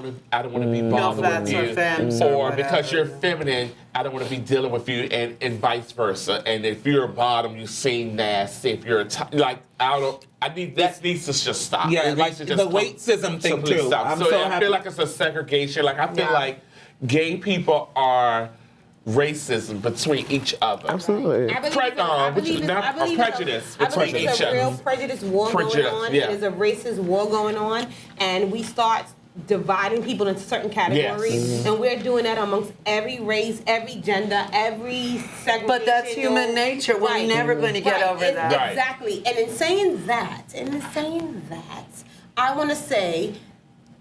Speaker 2: want to be bothered
Speaker 4: fats
Speaker 2: with
Speaker 4: or
Speaker 2: you,
Speaker 4: femmes or
Speaker 2: or because
Speaker 4: whatever.
Speaker 2: you're feminine, I don't want to be dealing with you, and vice versa. And if you're a bottom, you seem nasty. If you're a top, like that needs to just stop.
Speaker 3: Yeah,
Speaker 2: It
Speaker 3: like
Speaker 2: needs to just
Speaker 3: the weightism thing
Speaker 2: simply
Speaker 3: too.
Speaker 2: stop.
Speaker 3: I'm
Speaker 2: So
Speaker 3: so
Speaker 2: I
Speaker 3: happy.
Speaker 2: feel like it's a segregation. Like I feel like gay people are racism between each other.
Speaker 7: Absolutely.
Speaker 5: I believe
Speaker 2: prejudice
Speaker 5: it's
Speaker 2: between each
Speaker 5: a real
Speaker 2: other.
Speaker 5: prejudice war
Speaker 2: Prejudice,
Speaker 5: going on.
Speaker 2: yeah.
Speaker 5: There's a racist war going on, and we start dividing people into certain categories, and we're doing that amongst every race, every gender, every segregation.
Speaker 4: But that's human nature. We're never going to get over that.
Speaker 2: Right.
Speaker 5: Exactly. And in saying that, I want to say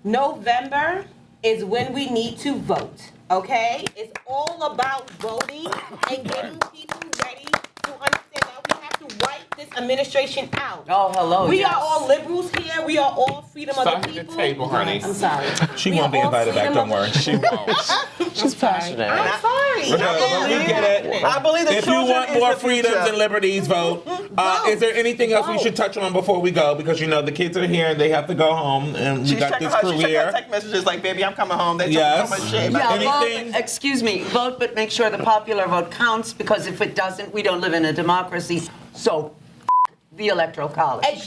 Speaker 5: November is when we need to vote. Okay? It's all about voting and getting people ready to understand that we have to wipe this administration out.
Speaker 4: Oh, hello.
Speaker 5: We
Speaker 4: yes.
Speaker 5: are all liberals here. We are all freedom of
Speaker 2: Stop
Speaker 5: the
Speaker 2: at the
Speaker 5: people.
Speaker 2: table, honey.
Speaker 5: I'm sorry.
Speaker 3: She
Speaker 5: We
Speaker 3: won't be
Speaker 5: are all
Speaker 3: invited back,
Speaker 5: freedom
Speaker 3: don't worry.
Speaker 2: She won't.
Speaker 7: She's passionate.
Speaker 5: I'm sorry.
Speaker 3: We get it.
Speaker 6: I believe the
Speaker 3: If you
Speaker 6: children
Speaker 3: want
Speaker 6: is
Speaker 3: more
Speaker 6: the
Speaker 3: freedoms
Speaker 6: future.
Speaker 3: and liberties, vote. Is there anything else we should touch on before we go? Because the kids are here and they have to go home, and we
Speaker 6: She's
Speaker 3: got
Speaker 6: checking
Speaker 3: this crew
Speaker 6: her
Speaker 3: here.
Speaker 6: text messages like, baby, I'm coming home. They
Speaker 3: Yes.
Speaker 6: talking so much shit.
Speaker 3: Yeah.
Speaker 6: about me.
Speaker 3: Anything?
Speaker 4: Vote, excuse me, vote, but make sure the popular vote counts, because if it doesn't, we don't live in a democracy. So, the Electoral College.
Speaker 5: Hey,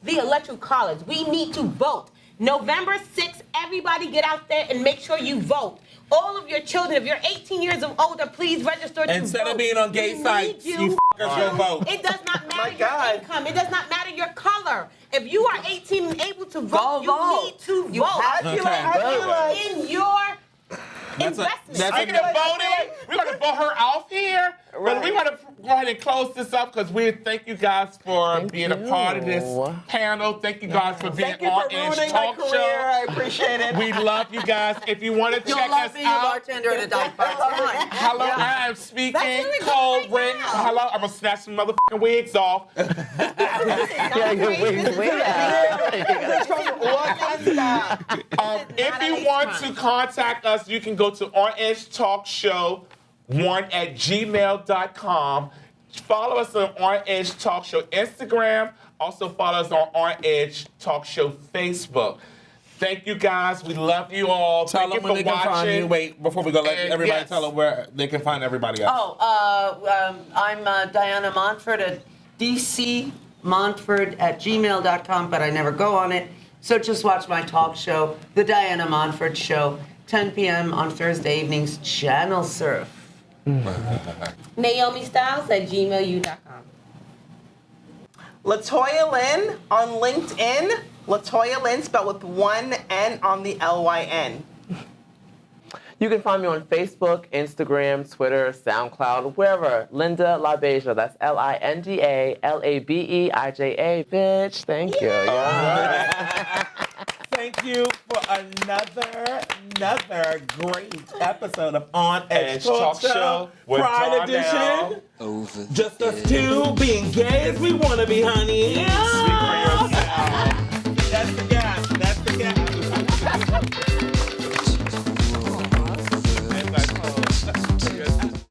Speaker 5: the Electoral College. We need to vote. November 6th, everybody get out there and make sure you vote. All of your children, if you're 18 years of older, please register to
Speaker 3: Instead
Speaker 5: vote.
Speaker 3: of being on gay
Speaker 5: We
Speaker 3: sites,
Speaker 5: need
Speaker 3: you fuckers will vote.
Speaker 5: It does not
Speaker 6: My
Speaker 5: matter your
Speaker 6: God.
Speaker 5: income. It does not matter your color. If you are 18 and able to vote,
Speaker 4: Go
Speaker 5: you
Speaker 4: vote.
Speaker 5: need to
Speaker 4: You
Speaker 5: vote.
Speaker 4: have
Speaker 6: I feel like
Speaker 5: In your investment.
Speaker 2: Are you gonna vote it? We're gonna vote her off here. But we're gonna go ahead and close this up because we thank you guys for being a part of this panel. Thank you guys for being
Speaker 6: Thank you
Speaker 2: on
Speaker 6: for
Speaker 2: Edge
Speaker 6: ruining my
Speaker 2: Talk
Speaker 6: career.
Speaker 2: Show.
Speaker 6: I appreciate it.
Speaker 2: We love you guys. If you want to
Speaker 4: You'll
Speaker 2: check
Speaker 4: love
Speaker 2: us
Speaker 4: being a
Speaker 2: out,
Speaker 4: bartender at a dive bar.
Speaker 2: hello, I am speaking.
Speaker 5: really good
Speaker 2: Cold
Speaker 5: right
Speaker 2: ring.
Speaker 5: now.
Speaker 2: Hello, I'm gonna snatch some motherfucking wigs off.
Speaker 7: Yeah, your wings way
Speaker 2: If you want to contact us, you can go to orangetalkshow1@gmail.com. Follow us on Orange Edge Talk Show Instagram. Also follow us on Orange Edge Talk Show Facebook. Thank you guys. We love you all.
Speaker 3: Tell
Speaker 2: Thank
Speaker 3: them
Speaker 2: you
Speaker 3: when
Speaker 2: for
Speaker 3: they can find you.
Speaker 2: watching.
Speaker 3: Wait, before we go, let
Speaker 2: And
Speaker 3: everybody
Speaker 2: yes.
Speaker 3: tell them where they can find everybody else.
Speaker 4: I'm Diana Montford at dcmontford@gmail.com, but I never go on it. So just watch my talk show, The Diana Montford Show, 10 p.m. on Thursday evenings, Channel Surf.
Speaker 5: NaomiStyles@gmail.com.
Speaker 6: Latoya Lynn on LinkedIn. Latoya Lynn spelled with one N on the Lyn.
Speaker 7: You can find me on Facebook, Instagram, Twitter, SoundCloud, wherever. Linda LaBeija. That's LINDA bitch. Thank you. Yeah.
Speaker 3: Thank you for another great episode of On Edge Talk Show.
Speaker 2: with
Speaker 3: Pride
Speaker 2: Darnell.
Speaker 3: Edition. Just us two being gay as we want to be, honey.
Speaker 2: Speak for yourself.
Speaker 3: That's the gap.